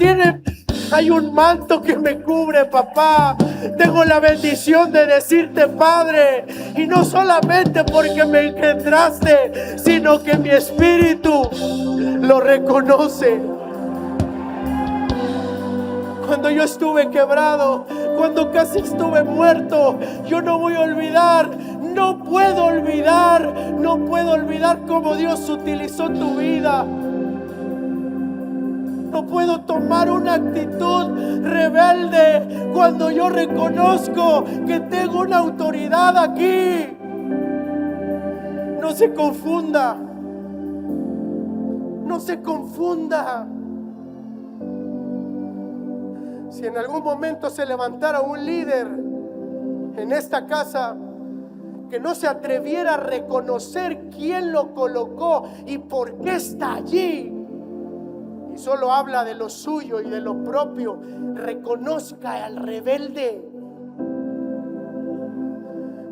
hay un manto que me cubre, papá. Tengo la bendición de decirte Padre, y no solamente porque me engendraste, sino que mi espíritu lo reconoce. Cuando yo estuve quebrado, cuando casi estuve muerto, yo no voy a olvidar, no puedo olvidar cómo Dios utilizó tu vida. No puedo tomar una actitud rebelde cuando yo reconozco que tengo una autoridad aquí. No se confunda. No se confunda. Si en algún momento se levantara un líder en esta casa que no se atreviera a reconocer quién lo colocó y por qué está allí, y solo habla de lo suyo y de lo propio, reconozca al rebelde.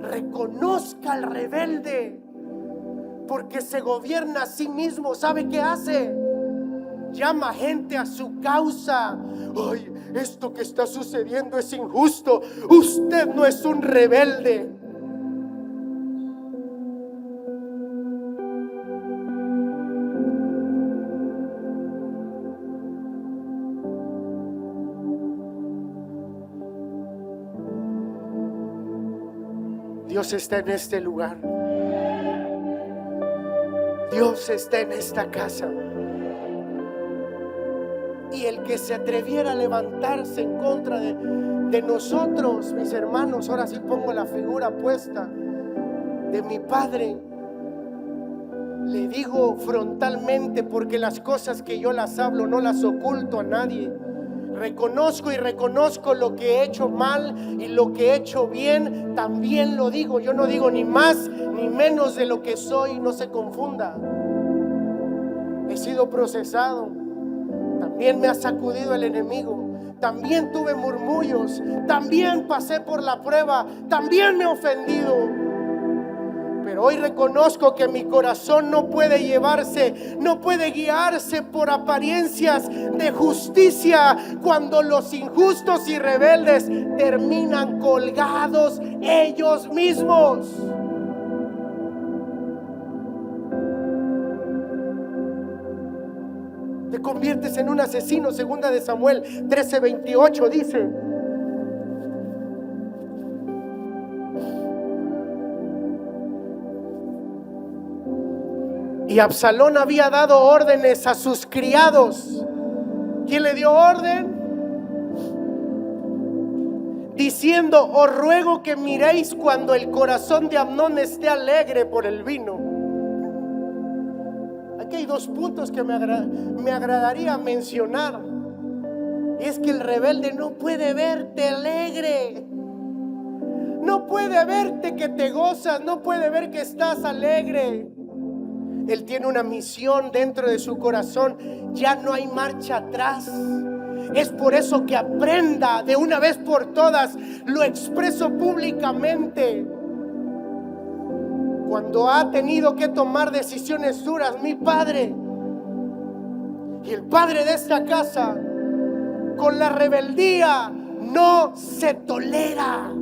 Reconozca al rebelde, porque se gobierna a sí mismo. ¿Sabe qué hace? Llama gente a su causa. Ay, esto que está sucediendo es injusto. Usted no es un rebelde. Dios está en este lugar. Dios está en esta casa. Y el que se atreviera a levantarse en contra de nosotros, mis hermanos, ahora sí pongo la figura puesta de mi Padre, le digo frontalmente, porque las cosas que yo las hablo no las oculto a nadie. Reconozco lo que he hecho mal y lo que he hecho bien, también lo digo. Yo no digo ni más ni menos de lo que soy, no se confunda. He sido procesado, también me ha sacudido el enemigo, también tuve murmullos, también pasé por la prueba, también me he ofendido. Pero hoy reconozco que mi corazón no puede guiarse por apariencias de justicia, cuando los injustos y rebeldes terminan colgados ellos mismos. Te conviertes en un asesino. Segunda de Samuel 13:28 dice: y Absalón había dado órdenes a sus criados. ¿Quién le dio orden? Diciendo: os ruego que miréis cuando el corazón de Amnón esté alegre por el vino. Aquí hay dos puntos que me agradaría mencionar. Es que el rebelde no puede verte alegre, no puede verte que te gozas, no puede ver que estás alegre. Él tiene una misión dentro de su corazón. Ya no hay marcha atrás. Es por eso que aprenda de una vez por todas. Lo expreso públicamente. cuando ha tenido que tomar decisiones duras, mi padre y el padre de esta casa, con la rebeldía no se tolera.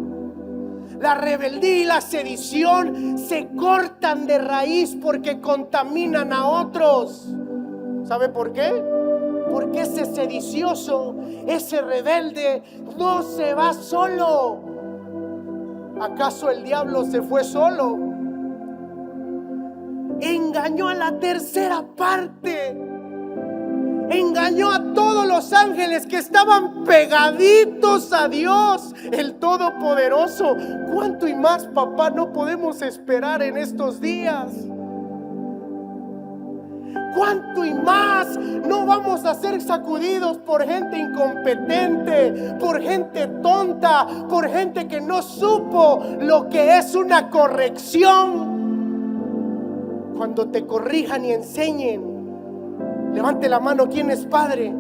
La rebeldía y la sedición se cortan de raíz porque contaminan a otros. ¿Sabe por qué? Porque ese sedicioso, ese rebelde, no se va solo. ¿Acaso el diablo se fue solo? Engañó a la tercera parte. Engañó a todos los ángeles que estaban pegaditos a Dios, el Todopoderoso. ¿Cuánto y más, papá, no podemos esperar en estos días? ¿Cuánto y más no vamos a ser sacudidos por gente incompetente, por gente tonta, por gente que no supo lo que es una corrección? Cuando te corrijan y enseñen, levante la mano quien es padre.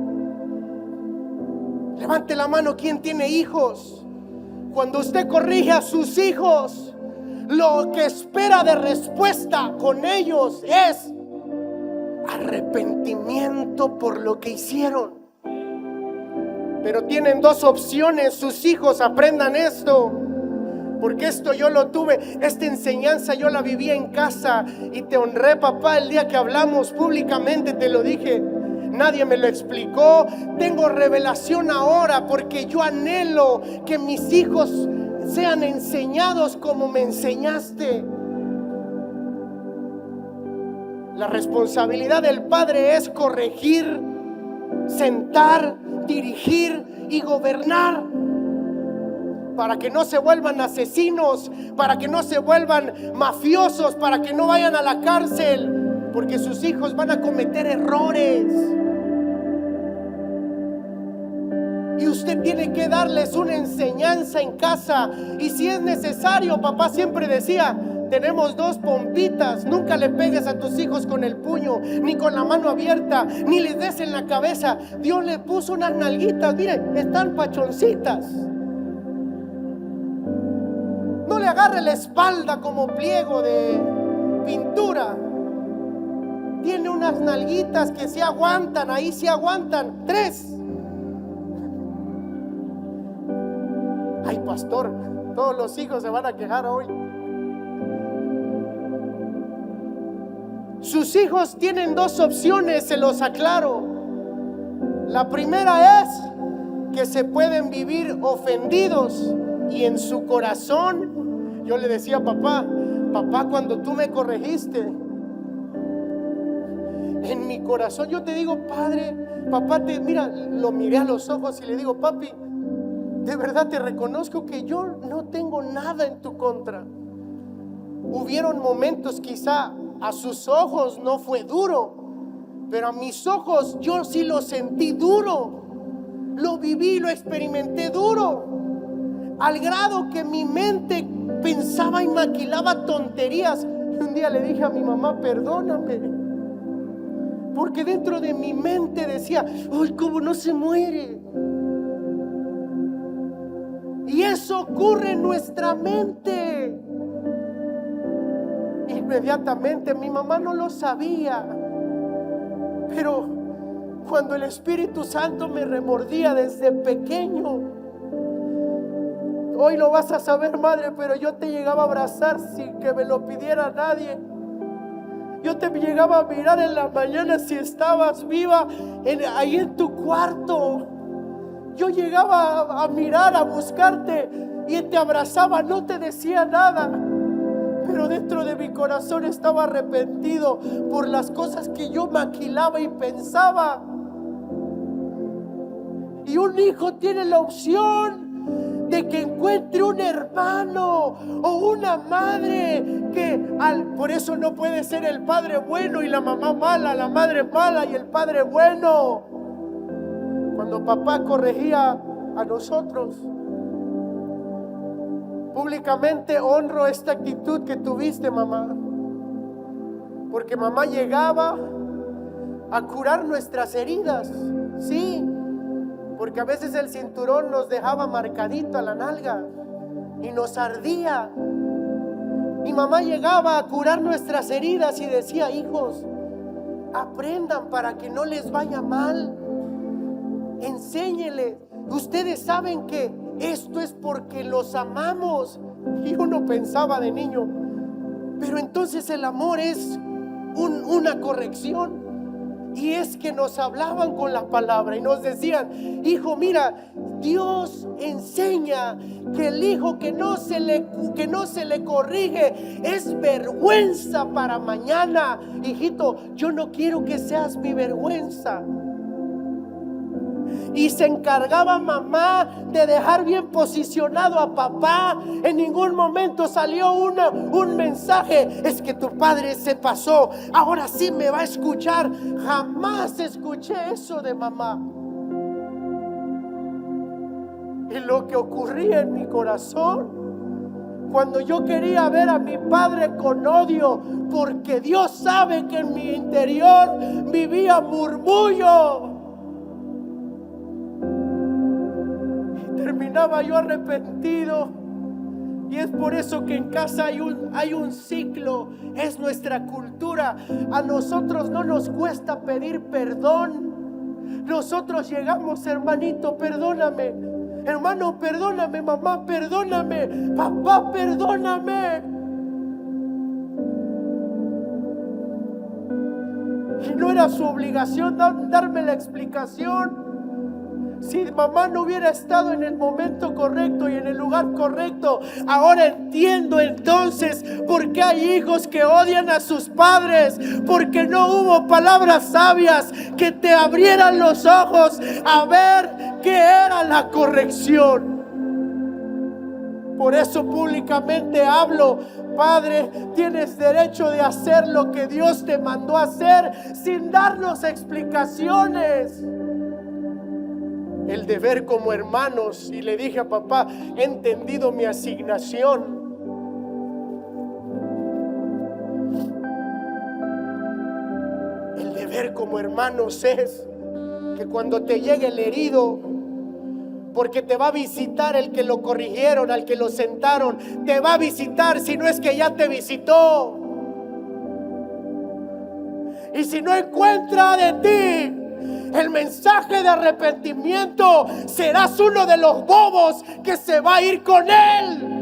Levante la mano quien tiene hijos. Cuando usted corrige a sus hijos, lo que espera de respuesta con ellos es arrepentimiento por lo que hicieron. Pero tienen dos opciones sus hijos, aprendan esto, porque esto yo lo tuve, esta enseñanza yo la viví en casa y te honré, papá, el día que hablamos públicamente, te lo dije. Nadie me lo explicó. Tengo revelación ahora porque yo anhelo que mis hijos sean enseñados como me enseñaste. La responsabilidad del padre es corregir, sentar, dirigir y gobernar, para que no se vuelvan asesinos, para que no se vuelvan mafiosos, para que no vayan a la cárcel, porque sus hijos van a cometer errores. Y usted tiene que darles una enseñanza en casa. Y si es necesario, papá siempre decía, tenemos dos pompitas, nunca le pegues a tus hijos con el puño, ni con la mano abierta, ni les des en la cabeza. Dios le puso unas nalguitas, miren, están pachoncitas. No le agarre la espalda como pliego de pintura. Tiene unas nalguitas que se aguantan, ahí se aguantan. 3. Ay, pastor, todos los hijos se van a quejar hoy. Sus hijos tienen dos opciones, se los aclaro. La primera es que se pueden vivir ofendidos y en su corazón, yo le decía, papá, cuando tú me corregiste, en mi corazón yo te digo, padre, papá, mira, lo miré a los ojos y le digo, papi, de verdad te reconozco que yo no tengo nada en tu contra. Hubieron momentos, quizá a sus ojos no fue duro, pero a mis ojos yo sí lo sentí duro. Lo viví, lo experimenté duro, al grado que mi mente pensaba y maquilaba tonterías. Y un día le dije a mi mamá, perdóname, porque dentro de mi mente decía, ay, cómo no se muere. Y eso ocurre en nuestra mente. Inmediatamente, mi mamá no lo sabía, pero cuando el Espíritu Santo me remordía desde pequeño, hoy lo vas a saber, madre, pero yo te llegaba a abrazar sin que me lo pidiera nadie. Yo te llegaba a mirar en la mañana si estabas viva ahí en tu cuarto. Yo llegaba a mirar, a buscarte y te abrazaba, no te decía nada, pero dentro de mi corazón estaba arrepentido por las cosas que yo maquilaba y pensaba. Y un hijo tiene la opción de que encuentre un hermano o una madre que por eso no puede ser el padre bueno y la mamá mala, la madre mala y el padre bueno. Cuando papá corregía a nosotros, públicamente honro esta actitud que tuviste, mamá, porque mamá llegaba a curar nuestras heridas, sí, porque a veces el cinturón nos dejaba marcadito a la nalga y nos ardía. Y mamá llegaba a curar nuestras heridas y decía: hijos, aprendan para que no les vaya mal. Enséñenles. Ustedes saben que esto es porque los amamos. Y uno pensaba de niño, pero entonces el amor es una corrección. Y es que nos hablaban con la palabra y nos decían: hijo, mira, Dios enseña que el hijo que no se le corrige es vergüenza para mañana. Hijito, yo no quiero que seas mi vergüenza. Y se encargaba mamá de dejar bien posicionado a papá. En ningún momento salió un mensaje: es que tu padre se pasó, ahora sí me va a escuchar. Jamás escuché eso de mamá. Y lo que ocurría en mi corazón, cuando yo quería ver a mi padre con odio, porque Dios sabe que en mi interior vivía murmullo, terminaba yo arrepentido. Y es por eso que en casa hay un ciclo. Es nuestra cultura. A nosotros no nos cuesta pedir perdón. Nosotros llegamos: hermanito, perdóname. Hermano, perdóname. Mamá, perdóname. Papá, perdóname. Y no era su obligación darme la explicación. Si mamá no hubiera estado en el momento correcto y en el lugar correcto, ahora entiendo entonces por qué hay hijos que odian a sus padres, porque no hubo palabras sabias que te abrieran los ojos a ver qué era la corrección. Por eso públicamente hablo: Padre, tienes derecho de hacer lo que Dios te mandó a hacer sin darnos explicaciones. El deber como hermanos. Y le dije a papá: he entendido mi asignación. El deber como hermanos es que cuando te llegue el herido, porque te va a visitar el que lo corrigieron, al que lo sentaron, te va a visitar, si no es que ya te visitó. Y si no encuentra de ti el mensaje de arrepentimiento, serás uno de los bobos que se va a ir con él.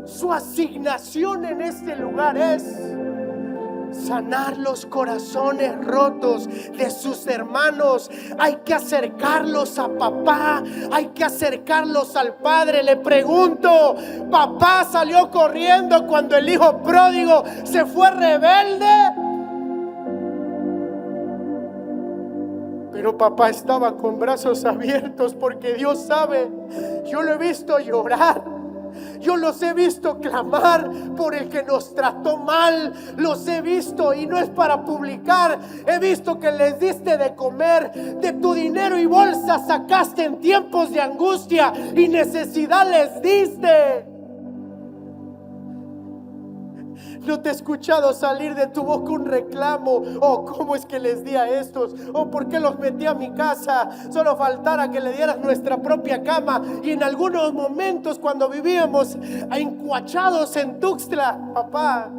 Su asignación en este lugar es sanar los corazones rotos de sus hermanos. Hay que acercarlos a papá, hay que acercarlos al padre. Le pregunto: ¿papá salió corriendo cuando el hijo pródigo se fue rebelde? Pero papá estaba con brazos abiertos, porque Dios sabe, yo lo he visto llorar. Yo los he visto clamar por el que nos trató mal. Los he visto, y no es para publicar. He visto que les diste de comer. De tu dinero y bolsa sacaste en tiempos de angustia y necesidad les diste. No te he escuchado salir de tu boca un reclamo: oh, ¿cómo es que les di a estos? Oh, ¿por qué los metí a mi casa? Solo faltara que le dieras nuestra propia cama. Y en algunos momentos, cuando vivíamos encuachados en Tuxtla, papá,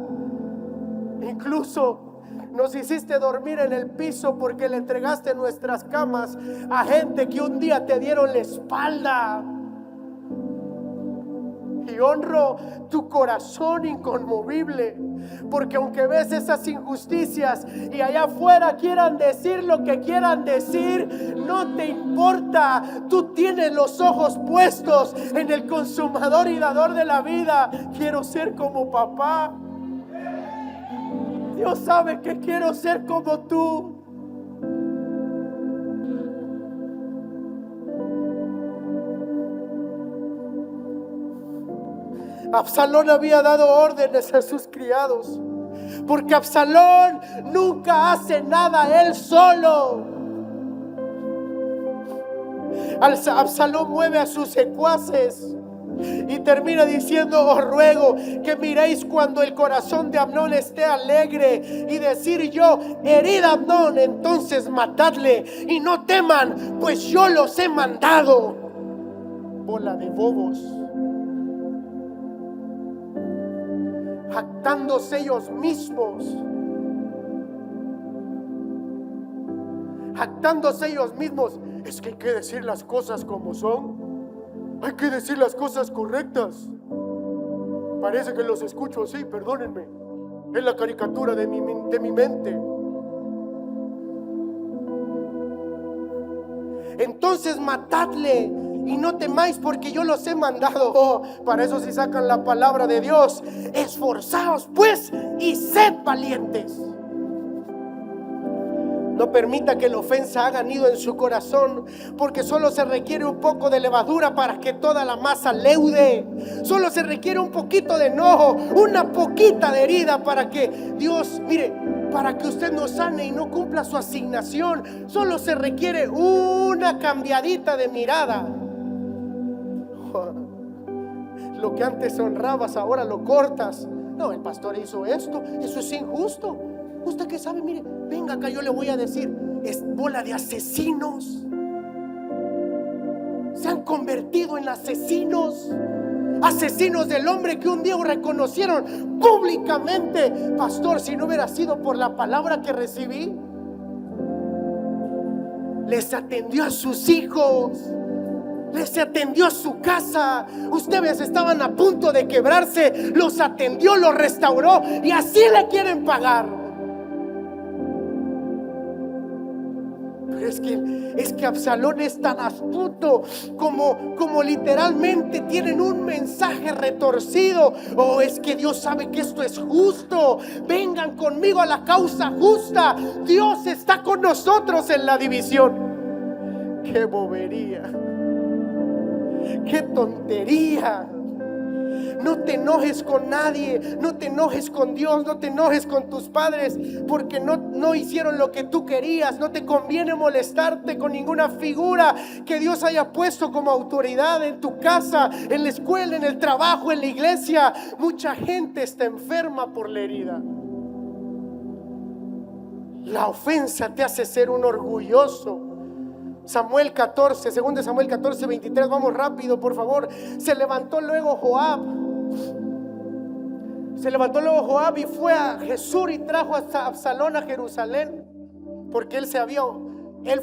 incluso nos hiciste dormir en el piso porque le entregaste nuestras camas a gente que un día te dieron la espalda. Y honro tu corazón inconmovible, porque aunque ves esas injusticias y allá afuera quieran decir lo que quieran decir, no te importa. Tú tienes los ojos puestos en el consumador y dador de la vida. Quiero ser como papá. Dios sabe que quiero ser como tú. Absalón había dado órdenes a sus criados, porque Absalón nunca hace nada él solo. Absalón mueve a sus secuaces y termina diciendo: os ruego que miréis cuando el corazón de Amnón esté alegre, y decir yo: herid a Amnón, entonces matadle, y no teman, pues yo los he mandado. bola de bobos, jactándose ellos mismos, es que hay que decir las cosas como son, hay que decir las cosas correctas. Parece que los escucho así, perdónenme, es la caricatura de mi mente. Entonces matadle y no temáis, porque yo los he mandado. Para eso sí sacan la palabra de Dios. Esforzaos pues y sed valientes. No permita que la ofensa haga nido en su corazón, porque solo se requiere un poco de levadura para que toda la masa leude. Solo se requiere un poquito de enojo, una poquita de herida para que Dios, mire, para que usted no sane y no cumpla su asignación. Solo se requiere una cambiadita de mirada. Lo que antes honrabas ahora lo cortas. No, el pastor hizo esto, eso es injusto. Usted que sabe, mire, venga acá, yo le voy a decir, es bola de asesinos. Se han convertido en asesinos del hombre que un día reconocieron públicamente. Pastor, si no hubiera sido por la palabra que recibí, les atendió a sus hijos, les atendió a su casa. Ustedes estaban a punto de quebrarse, los atendió, los restauró, y así le quieren pagar. Es que Absalón es tan astuto como literalmente tienen un mensaje retorcido. Es que Dios sabe que esto es justo. Vengan conmigo a la causa justa. Dios está con nosotros en la división. Qué bobería, qué tontería. No te enojes con nadie, no te enojes con Dios, no te enojes con tus padres, porque no hicieron lo que tú querías. No te conviene molestarte con ninguna figura que Dios haya puesto como autoridad en tu casa, en la escuela, en el trabajo, en la iglesia. Mucha gente está enferma por la herida. La ofensa te hace ser un orgulloso. Samuel 14, 2 Samuel 14, 23, vamos rápido por favor. Se levantó luego Joab y fue a Jesús y trajo a Absalón a Jerusalén, porque él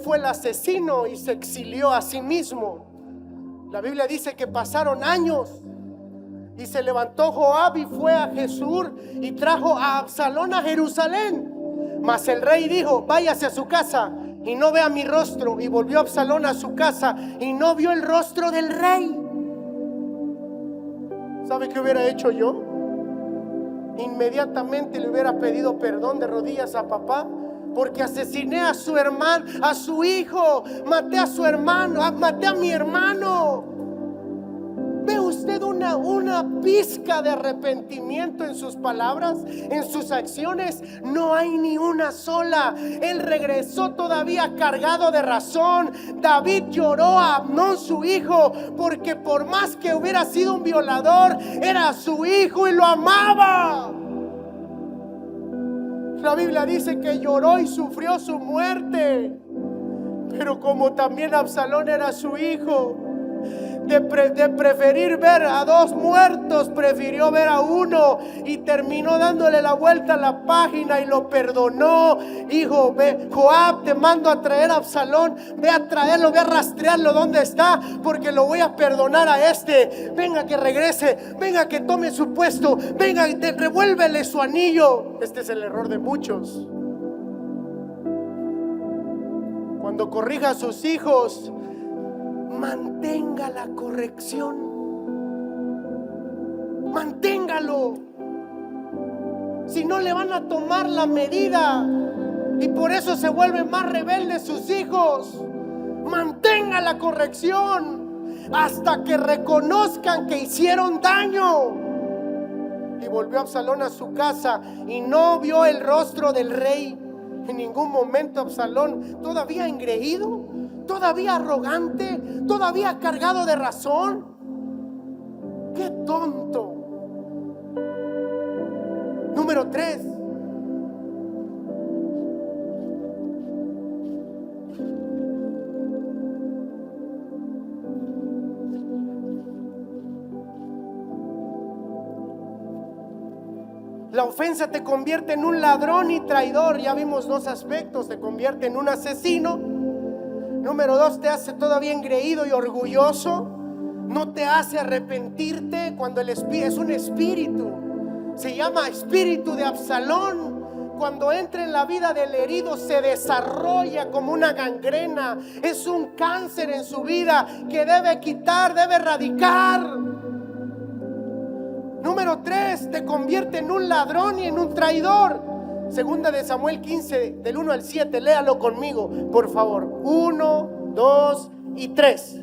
fue el asesino y se exilió a sí mismo. La Biblia dice que pasaron años y se levantó Joab y fue a Jesús y trajo a Absalón a Jerusalén. Mas el rey dijo: váyase a su casa y no vea mi rostro. Y volvió Absalón a su casa y no vio el rostro del rey. ¿Sabe qué hubiera hecho yo? Inmediatamente le hubiera pedido perdón de rodillas a papá, porque asesiné a su hermano, a su hijo, maté a su hermano, maté a mi hermano. ¿Ve usted una pizca de arrepentimiento en sus palabras, en sus acciones? No hay ni una sola. Él regresó todavía cargado de razón. David lloró a Amnón, su hijo, porque por más que hubiera sido un violador, era su hijo y lo amaba. La Biblia dice que lloró y sufrió su muerte. Pero como también Absalón era su hijo, de preferir ver a dos muertos, prefirió ver a uno, y terminó dándole la vuelta a la página y lo perdonó. Hijo, ve, Joab, te mando a traer a Absalón. Ve a traerlo, ve a rastrearlo donde está, porque lo voy a perdonar a este. Venga que regrese, venga que tome su puesto, venga, revuélvele su anillo. Este es el error de muchos. Cuando corrija a sus hijos, mantenga la corrección, manténgalo. Si no, le van a tomar la medida y por eso se vuelven más rebeldes sus hijos. Mantenga la corrección hasta que reconozcan que hicieron daño. Y volvió Absalón a su casa y no vio el rostro del rey. En ningún momento Absalón, todavía engreído, todavía arrogante, todavía cargado de razón. ¡Qué tonto! Número 3. La ofensa te convierte en un ladrón y traidor. Ya vimos dos aspectos: te convierte en un asesino. Número dos, te hace todavía engreído y orgulloso. No te hace arrepentirte cuando el espíritu es un espíritu. Se llama espíritu de Absalón. Cuando entra en la vida del herido, se desarrolla como una gangrena. Es un cáncer en su vida que debe quitar, debe erradicar. Número 3, te convierte en un ladrón y en un traidor. Segunda de Samuel 15, del 1 al 7, léalo conmigo, por favor. 1, 2 y 3.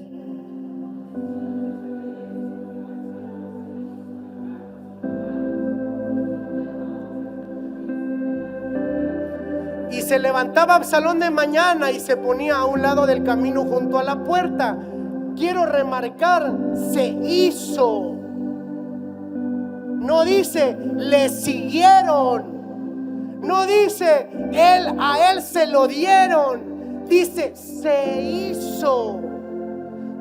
Y se levantaba Absalón de mañana y se ponía a un lado del camino junto a la puerta. Quiero remarcar, se hizo. No dice, le siguieron. No dice, a él se lo dieron. Dice, se hizo.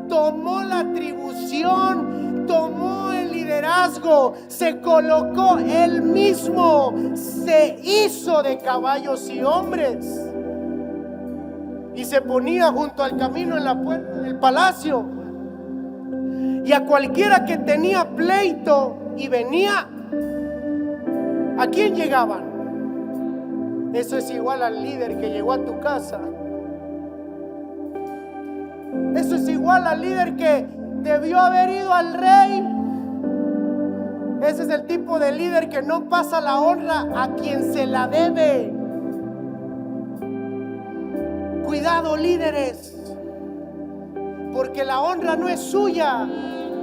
Tomó la atribución, tomó el liderazgo, se colocó él mismo, se hizo de caballos y hombres. Y se ponía junto al camino en la puerta del palacio. Y a cualquiera que tenía pleito y venía, ¿a quién llegaban? Eso es igual al líder que llegó a tu casa. Eso es igual al líder que debió haber ido al rey. Ese es el tipo de líder que no pasa la honra a quien se la debe. Cuidado, líderes, porque la honra no es suya.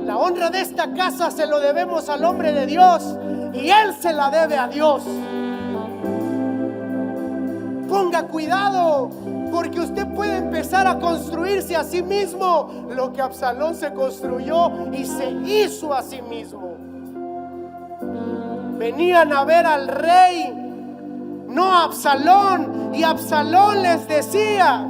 La honra de esta casa se lo debemos al hombre de Dios y él se la debe a Dios. Ponga cuidado, porque usted puede empezar a construirse a sí mismo lo que Absalón se construyó y se hizo a sí mismo. Venían a ver al rey, no a Absalón, y Absalón les decía: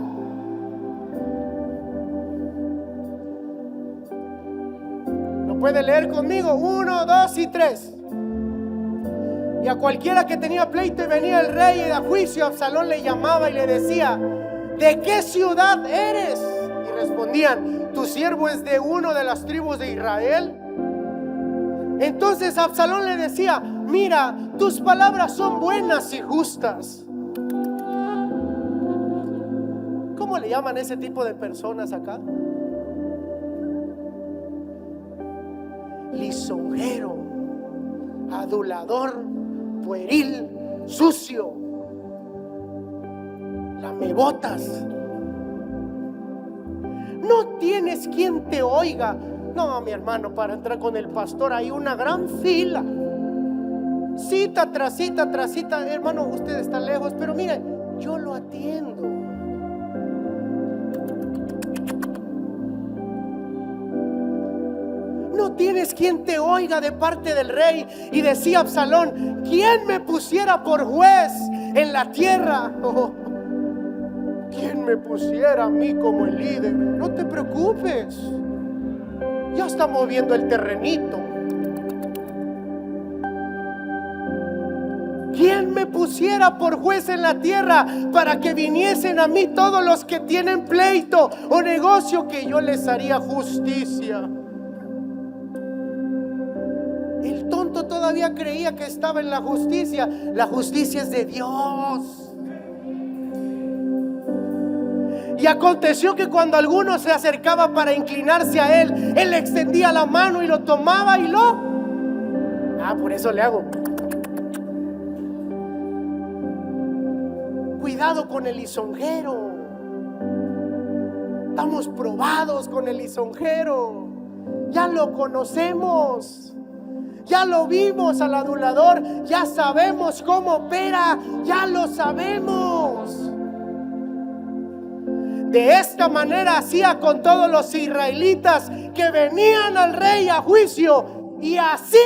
¿lo puede leer conmigo? 1, 2 y 3. Y a cualquiera que tenía pleito y venía el rey a juicio, Absalón le llamaba y le decía: ¿de qué ciudad eres? Y respondían: tu siervo es de una de las tribus de Israel. Entonces Absalón le decía: mira, tus palabras son buenas y justas. ¿Cómo le llaman a ese tipo de personas acá? Lisonjero, adulador, pueril, sucio, lamebotas. No tienes quien te oiga. No, mi hermano, para entrar con el pastor hay una gran fila. Cita tras cita tras cita. Hermano, usted está lejos, pero mire, yo lo atiendo. No tienes quien te oiga de parte del rey. Y decía Absalón: ¿quién me pusiera por juez en la tierra? ¿Quién me pusiera a mí como el líder? No te preocupes, ya está moviendo el terrenito. ¿Quién me pusiera por juez en la tierra para que viniesen a mí todos los que tienen pleito o negocio, que yo les haría justicia? El tonto todavía creía que estaba en la justicia. La justicia es de Dios. Y aconteció que cuando alguno se acercaba para inclinarse a él, él extendía la mano y lo tomaba y por eso le hago. Cuidado con el lisonjero. Estamos probados con el lisonjero. Ya lo conocemos. Ya lo vimos al adulador. Ya sabemos cómo opera. Ya lo sabemos. De esta manera hacía con todos los israelitas que venían al rey a juicio. Y así,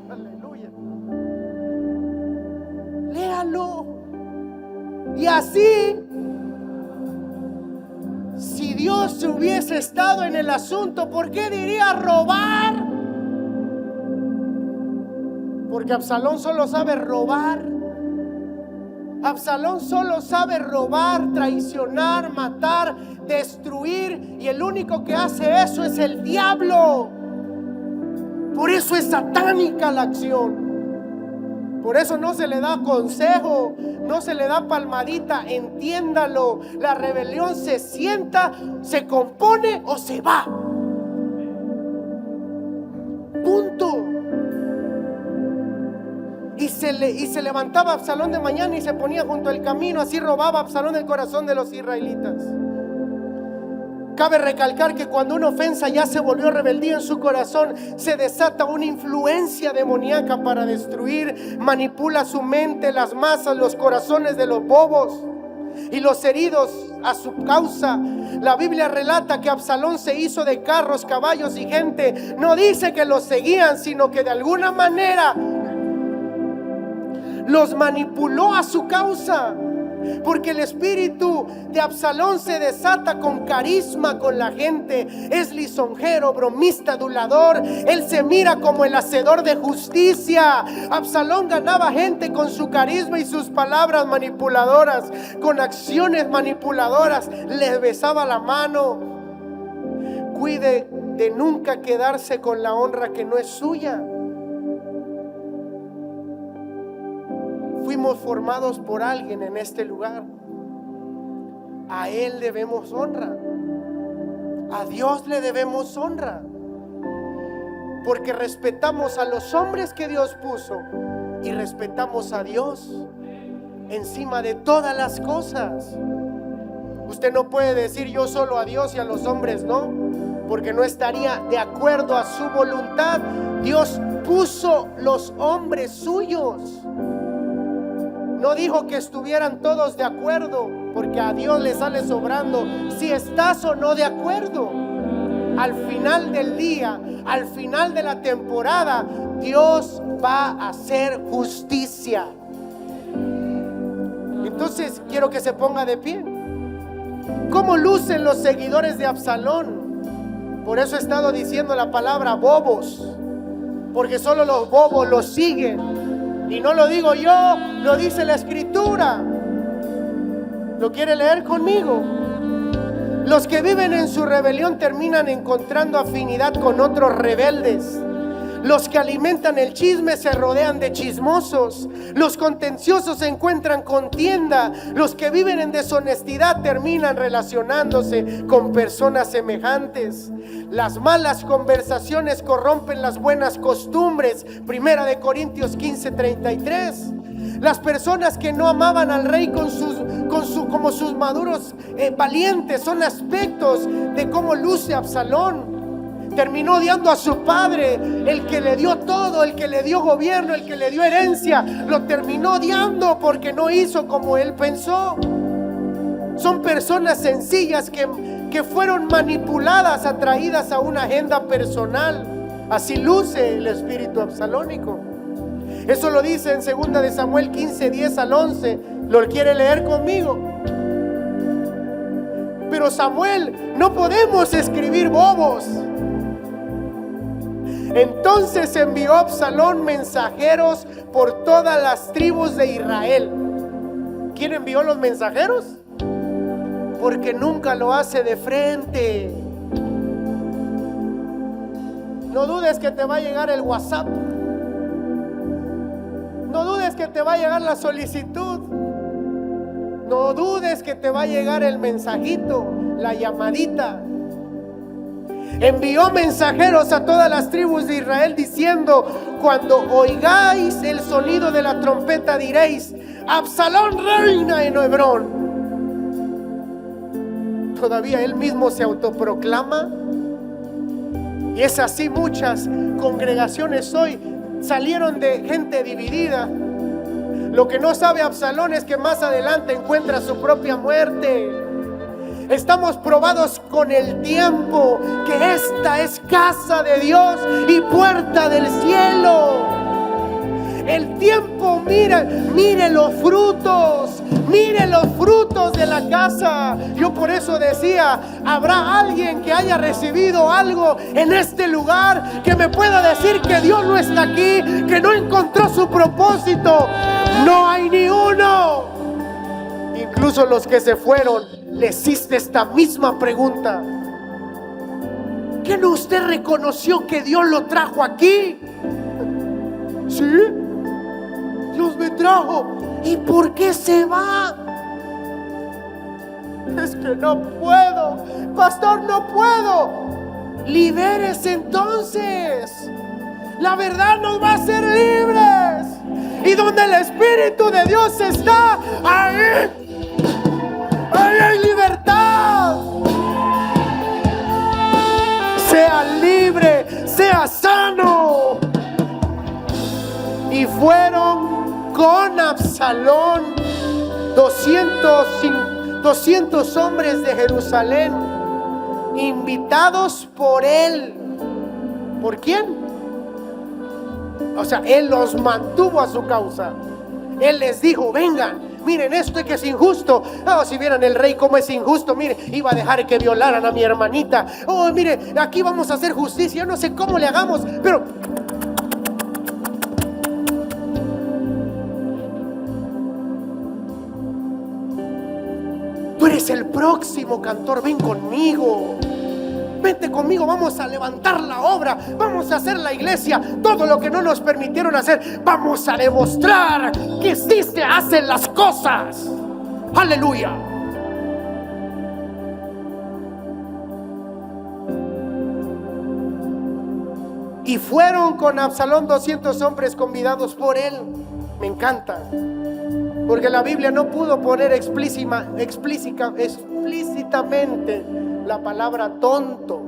aleluya, léalo. Y así, si Dios hubiese estado en el asunto, ¿por qué diría robar? Porque Absalón solo sabe robar. Absalón solo sabe robar, traicionar, matar, destruir. Y el único que hace eso es el diablo. Por eso es satánica la acción. Por eso no se le da consejo, no se le da palmadita. Entiéndalo, la rebelión se sienta, se compone o se va. Punto. Y se levantaba Absalón de mañana y se ponía junto al camino. Así robaba Absalón el corazón de los israelitas. Cabe recalcar que cuando una ofensa ya se volvió rebeldía en su corazón, se desata una influencia demoníaca para destruir, manipula su mente, las masas, los corazones de los bobos y los heridos a su causa. La Biblia relata que Absalón se hizo de carros, caballos y gente. No dice que los seguían, sino que de alguna manera los manipuló a su causa. Porque el espíritu de Absalón se desata con carisma con la gente. Es lisonjero, bromista, adulador. Él se mira como el hacedor de justicia. Absalón ganaba gente con su carisma y sus palabras manipuladoras, con acciones manipuladoras. Les besaba la mano. Cuide de nunca quedarse con la honra que no es suya. Fuimos formados por alguien en este lugar. A Él debemos honra. A Dios le debemos honra. Porque respetamos a los hombres que Dios puso y respetamos a Dios encima de todas las cosas. Usted no puede decir yo solo a Dios y a los hombres no, porque no estaría de acuerdo a su voluntad. Dios puso los hombres suyos. No dijo que estuvieran todos de acuerdo, porque a Dios le sale sobrando si estás o no de acuerdo. Al final del día, al final de la temporada, Dios va a hacer justicia. Entonces quiero que se ponga de pie. ¿Cómo lucen los seguidores de Absalón? Por eso he estado diciendo la palabra bobos, porque solo los bobos los siguen. Y no lo digo yo, lo dice la Escritura. ¿Lo quiere leer conmigo? Los que viven en su rebelión terminan encontrando afinidad con otros rebeldes. Los que alimentan el chisme se rodean de chismosos. Los contenciosos encuentran contienda. Los que viven en deshonestidad terminan relacionándose con personas semejantes. Las malas conversaciones corrompen las buenas costumbres. Primera de Corintios 15:33. Las personas que no amaban al rey como sus maduros valientes son aspectos de cómo luce Absalón. Terminó odiando a su padre, el que le dio todo, el que le dio gobierno, el que le dio herencia. Lo terminó odiando porque no hizo como él pensó. Son personas sencillas que fueron manipuladas, atraídas a una agenda personal. Así luce el espíritu absalónico. Eso lo dice en 2 de Samuel 15:10 al 11. ¿Lo quiere leer conmigo? Pero Samuel, no podemos escribir bobos. Entonces envió Absalón mensajeros por todas las tribus de Israel. ¿Quién envió los mensajeros? Porque nunca lo hace de frente. No dudes que te va a llegar el WhatsApp. No dudes que te va a llegar la solicitud. No dudes que te va a llegar el mensajito, la llamadita. Envió mensajeros a todas las tribus de Israel diciendo: cuando oigáis el sonido de la trompeta diréis: Absalón reina en Hebrón. Todavía él mismo se autoproclama. Y es así, muchas congregaciones hoy salieron de gente dividida. Lo que no sabe Absalón es que más adelante encuentra su propia muerte. Estamos probados con el tiempo que esta es casa de Dios y puerta del cielo. El tiempo, mire los frutos de la casa. Yo por eso decía, habrá alguien que haya recibido algo en este lugar que me pueda decir que Dios no está aquí, que no encontró propósito, no hay ni uno. Incluso los que se fueron, les hice esta misma pregunta: ¿qué no usted reconoció que Dios lo trajo aquí? ¿Sí? Dios me trajo. ¿Y por qué se va? Es que no puedo, pastor, no puedo. Libérese entonces. La verdad nos va a hacer libres. Y donde el Espíritu de Dios está, ahí hay libertad. Sea libre, sea sano. Y fueron con Absalón 200 hombres de Jerusalén, invitados por él. ¿Por quién? O sea, él los mantuvo a su causa. Él les dijo: vengan, miren esto que es injusto. Oh, si vieran el rey cómo es injusto. Mire, iba a dejar que violaran a mi hermanita. Oh, mire, aquí vamos a hacer justicia. Yo no sé cómo le hagamos, pero tú eres el próximo cantor. Ven conmigo. Vente conmigo, vamos a levantar la obra, vamos a hacer la iglesia. Todo lo que no nos permitieron hacer, vamos a demostrar que sí se hacen las cosas. Aleluya. Y fueron con Absalón 200 hombres convidados por él. Me encanta, porque la Biblia no pudo poner explícitamente la palabra tonto,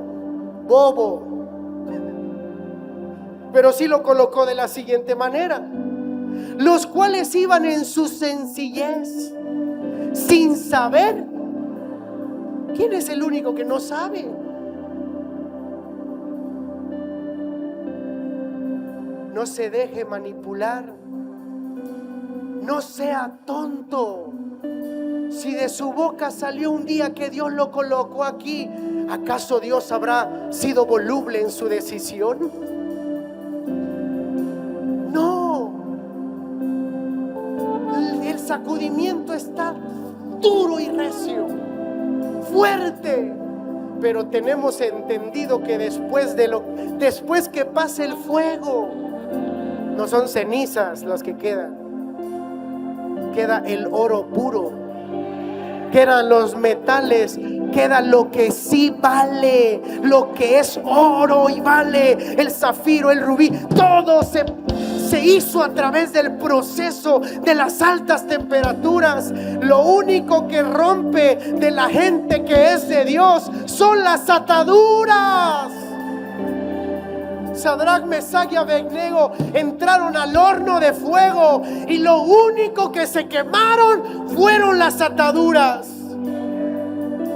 bobo, pero sí lo colocó de la siguiente manera: los cuales iban en su sencillez, sin saber. ¿Quién es el único que no sabe? No se deje manipular. No sea tonto. Si de su boca salió un día que Dios lo colocó aquí, ¿acaso Dios habrá sido voluble en su decisión? No. El sacudimiento está duro y recio, fuerte, pero tenemos entendido que después que pase el fuego, no son cenizas las que quedan. Queda el oro puro, quedan los metales, queda lo que sí vale, lo que es oro y vale, el zafiro, el rubí. Todo se hizo a través del proceso de las altas temperaturas. Lo único que rompe de la gente que es de Dios son las ataduras. Sadrach, Mesach y Abednego entraron al horno de fuego y lo único que se quemaron fueron las ataduras.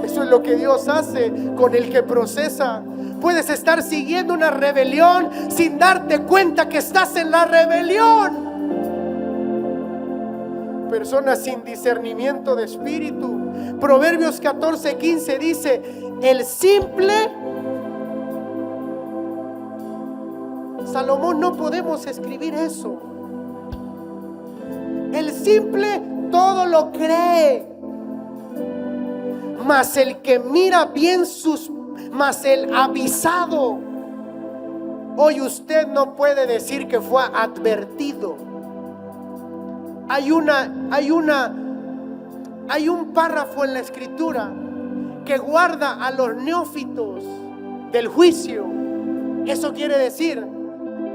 Eso es lo que Dios hace con el que procesa. Puedes estar siguiendo una rebelión sin darte cuenta que estás en la rebelión. Personas sin discernimiento de espíritu. Proverbios 14:15 dice: el simple, Salomón, no podemos escribir eso. El simple todo lo cree, mas el que mira bien mas el avisado. Hoy usted no puede decir que fue advertido. Hay un párrafo en la escritura que guarda a los neófitos del juicio. Eso quiere decir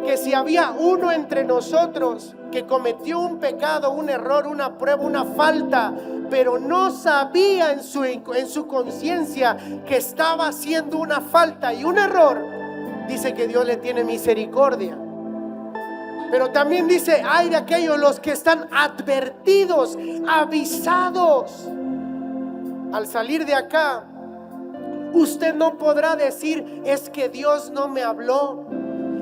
que si había uno entre nosotros que cometió un pecado, un error, una prueba, una falta, pero no sabía en su conciencia que estaba haciendo una falta y un error, dice que Dios le tiene misericordia. Pero también dice: hay de aquellos los que están advertidos, avisados. Al salir de acá, usted no podrá decir: es que Dios no me habló,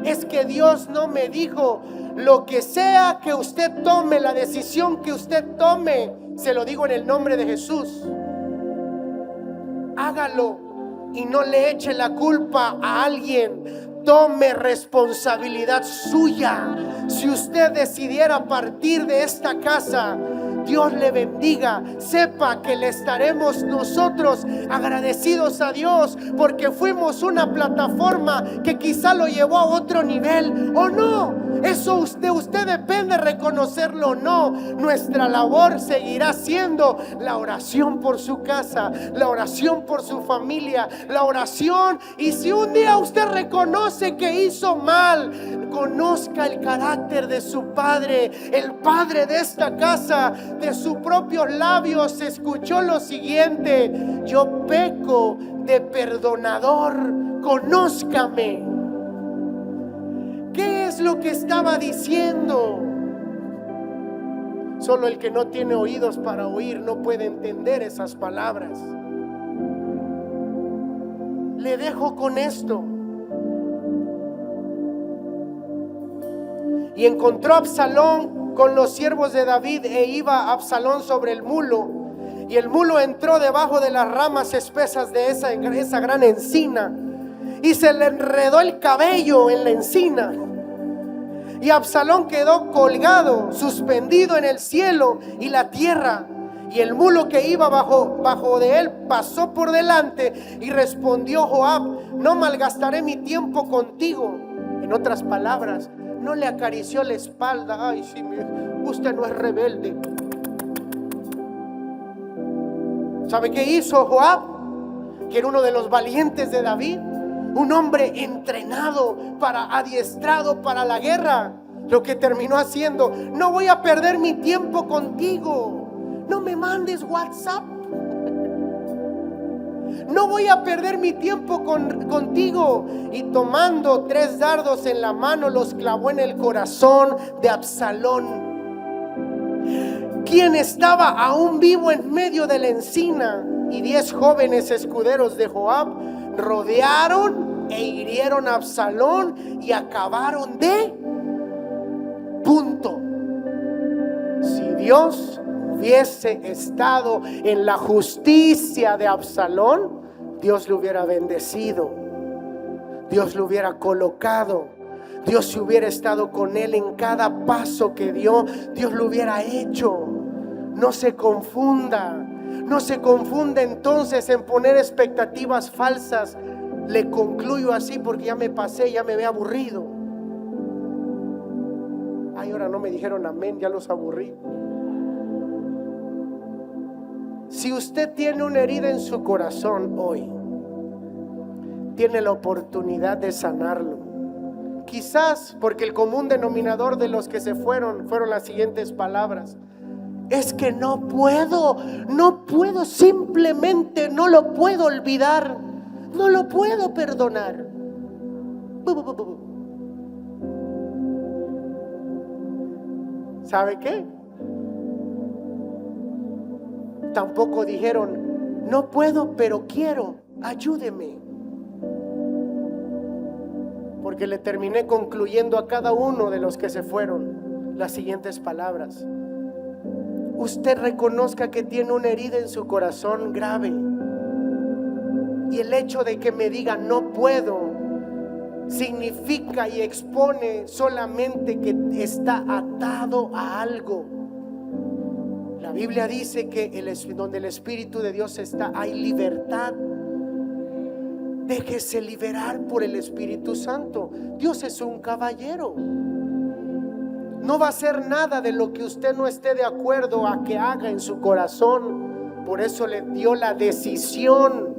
es que Dios no me dijo. Lo que sea que usted tome, la decisión que usted tome, se lo digo en el nombre de Jesús, hágalo y no le eche la culpa a alguien. tome responsabilidad suya. Si usted decidiera partir de esta casa, Dios le bendiga. Sepa que le estaremos nosotros agradecidos a Dios porque fuimos una plataforma que quizá lo llevó a otro nivel o no. Eso usted depende reconocerlo o no. Nuestra labor seguirá siendo la oración por su casa, la oración por su familia, la oración. Y si un día usted reconoce que hizo mal, conozca el carácter de su padre, el padre de esta casa. De sus propios labios escuchó lo siguiente: yo peco de perdonador, conózcame. ¿Qué es lo que estaba diciendo? Solo el que no tiene oídos para oír no puede entender esas palabras. Le dejo con esto. Y encontró a Absalón con los siervos de David, e iba Absalón sobre el mulo, y el mulo entró debajo de las ramas espesas de esa gran encina, y se le enredó el cabello en la encina, y Absalón quedó colgado, suspendido en el cielo y la tierra. Y el mulo que iba bajo de él pasó por delante, y respondió Joab: no malgastaré mi tiempo contigo. En otras palabras, no le acarició la espalda. Ay, sí, usted no es rebelde. ¿Sabe qué hizo Joab? Que era uno de los valientes de David, un hombre entrenado, adiestrado para la guerra. Lo que terminó haciendo: no voy a perder mi tiempo contigo, no me mandes WhatsApp, no voy a perder mi tiempo contigo. Y tomando 3 dardos en la mano, los clavó en el corazón de Absalón, quien estaba aún vivo en medio de la encina. Y 10 jóvenes escuderos de Joab rodearon e hirieron a Absalón y acabaron de punto. Si Dios hubiese estado en la justicia de Absalón, Dios le hubiera bendecido, Dios lo hubiera colocado, Dios se hubiera estado con él en cada paso que dio, Dios lo hubiera hecho. No se confunda, no se confunda entonces en poner expectativas falsas. Le concluyo así porque ya me pasé, ya me ve aburrido. Ay, ahora no me dijeron amén, ya los aburrí. Si usted tiene una herida en su corazón hoy, tiene la oportunidad de sanarlo. Quizás porque el común denominador de los que se fueron las siguientes palabras: es que no puedo, simplemente no lo puedo olvidar, no lo puedo perdonar. ¿Sabe qué? Tampoco dijeron: no puedo, pero quiero, ayúdeme. Porque le terminé concluyendo a cada uno de los que se fueron las siguientes palabras: usted reconozca que tiene una herida en su corazón grave, y el hecho de que me diga no puedo significa y expone solamente que está atado a algo. La Biblia dice que donde el Espíritu de Dios está, hay libertad. Déjese liberar por el Espíritu Santo. Dios es un caballero. No va a hacer nada de lo que usted no esté de acuerdo a que haga en su corazón. Por eso le dio la decisión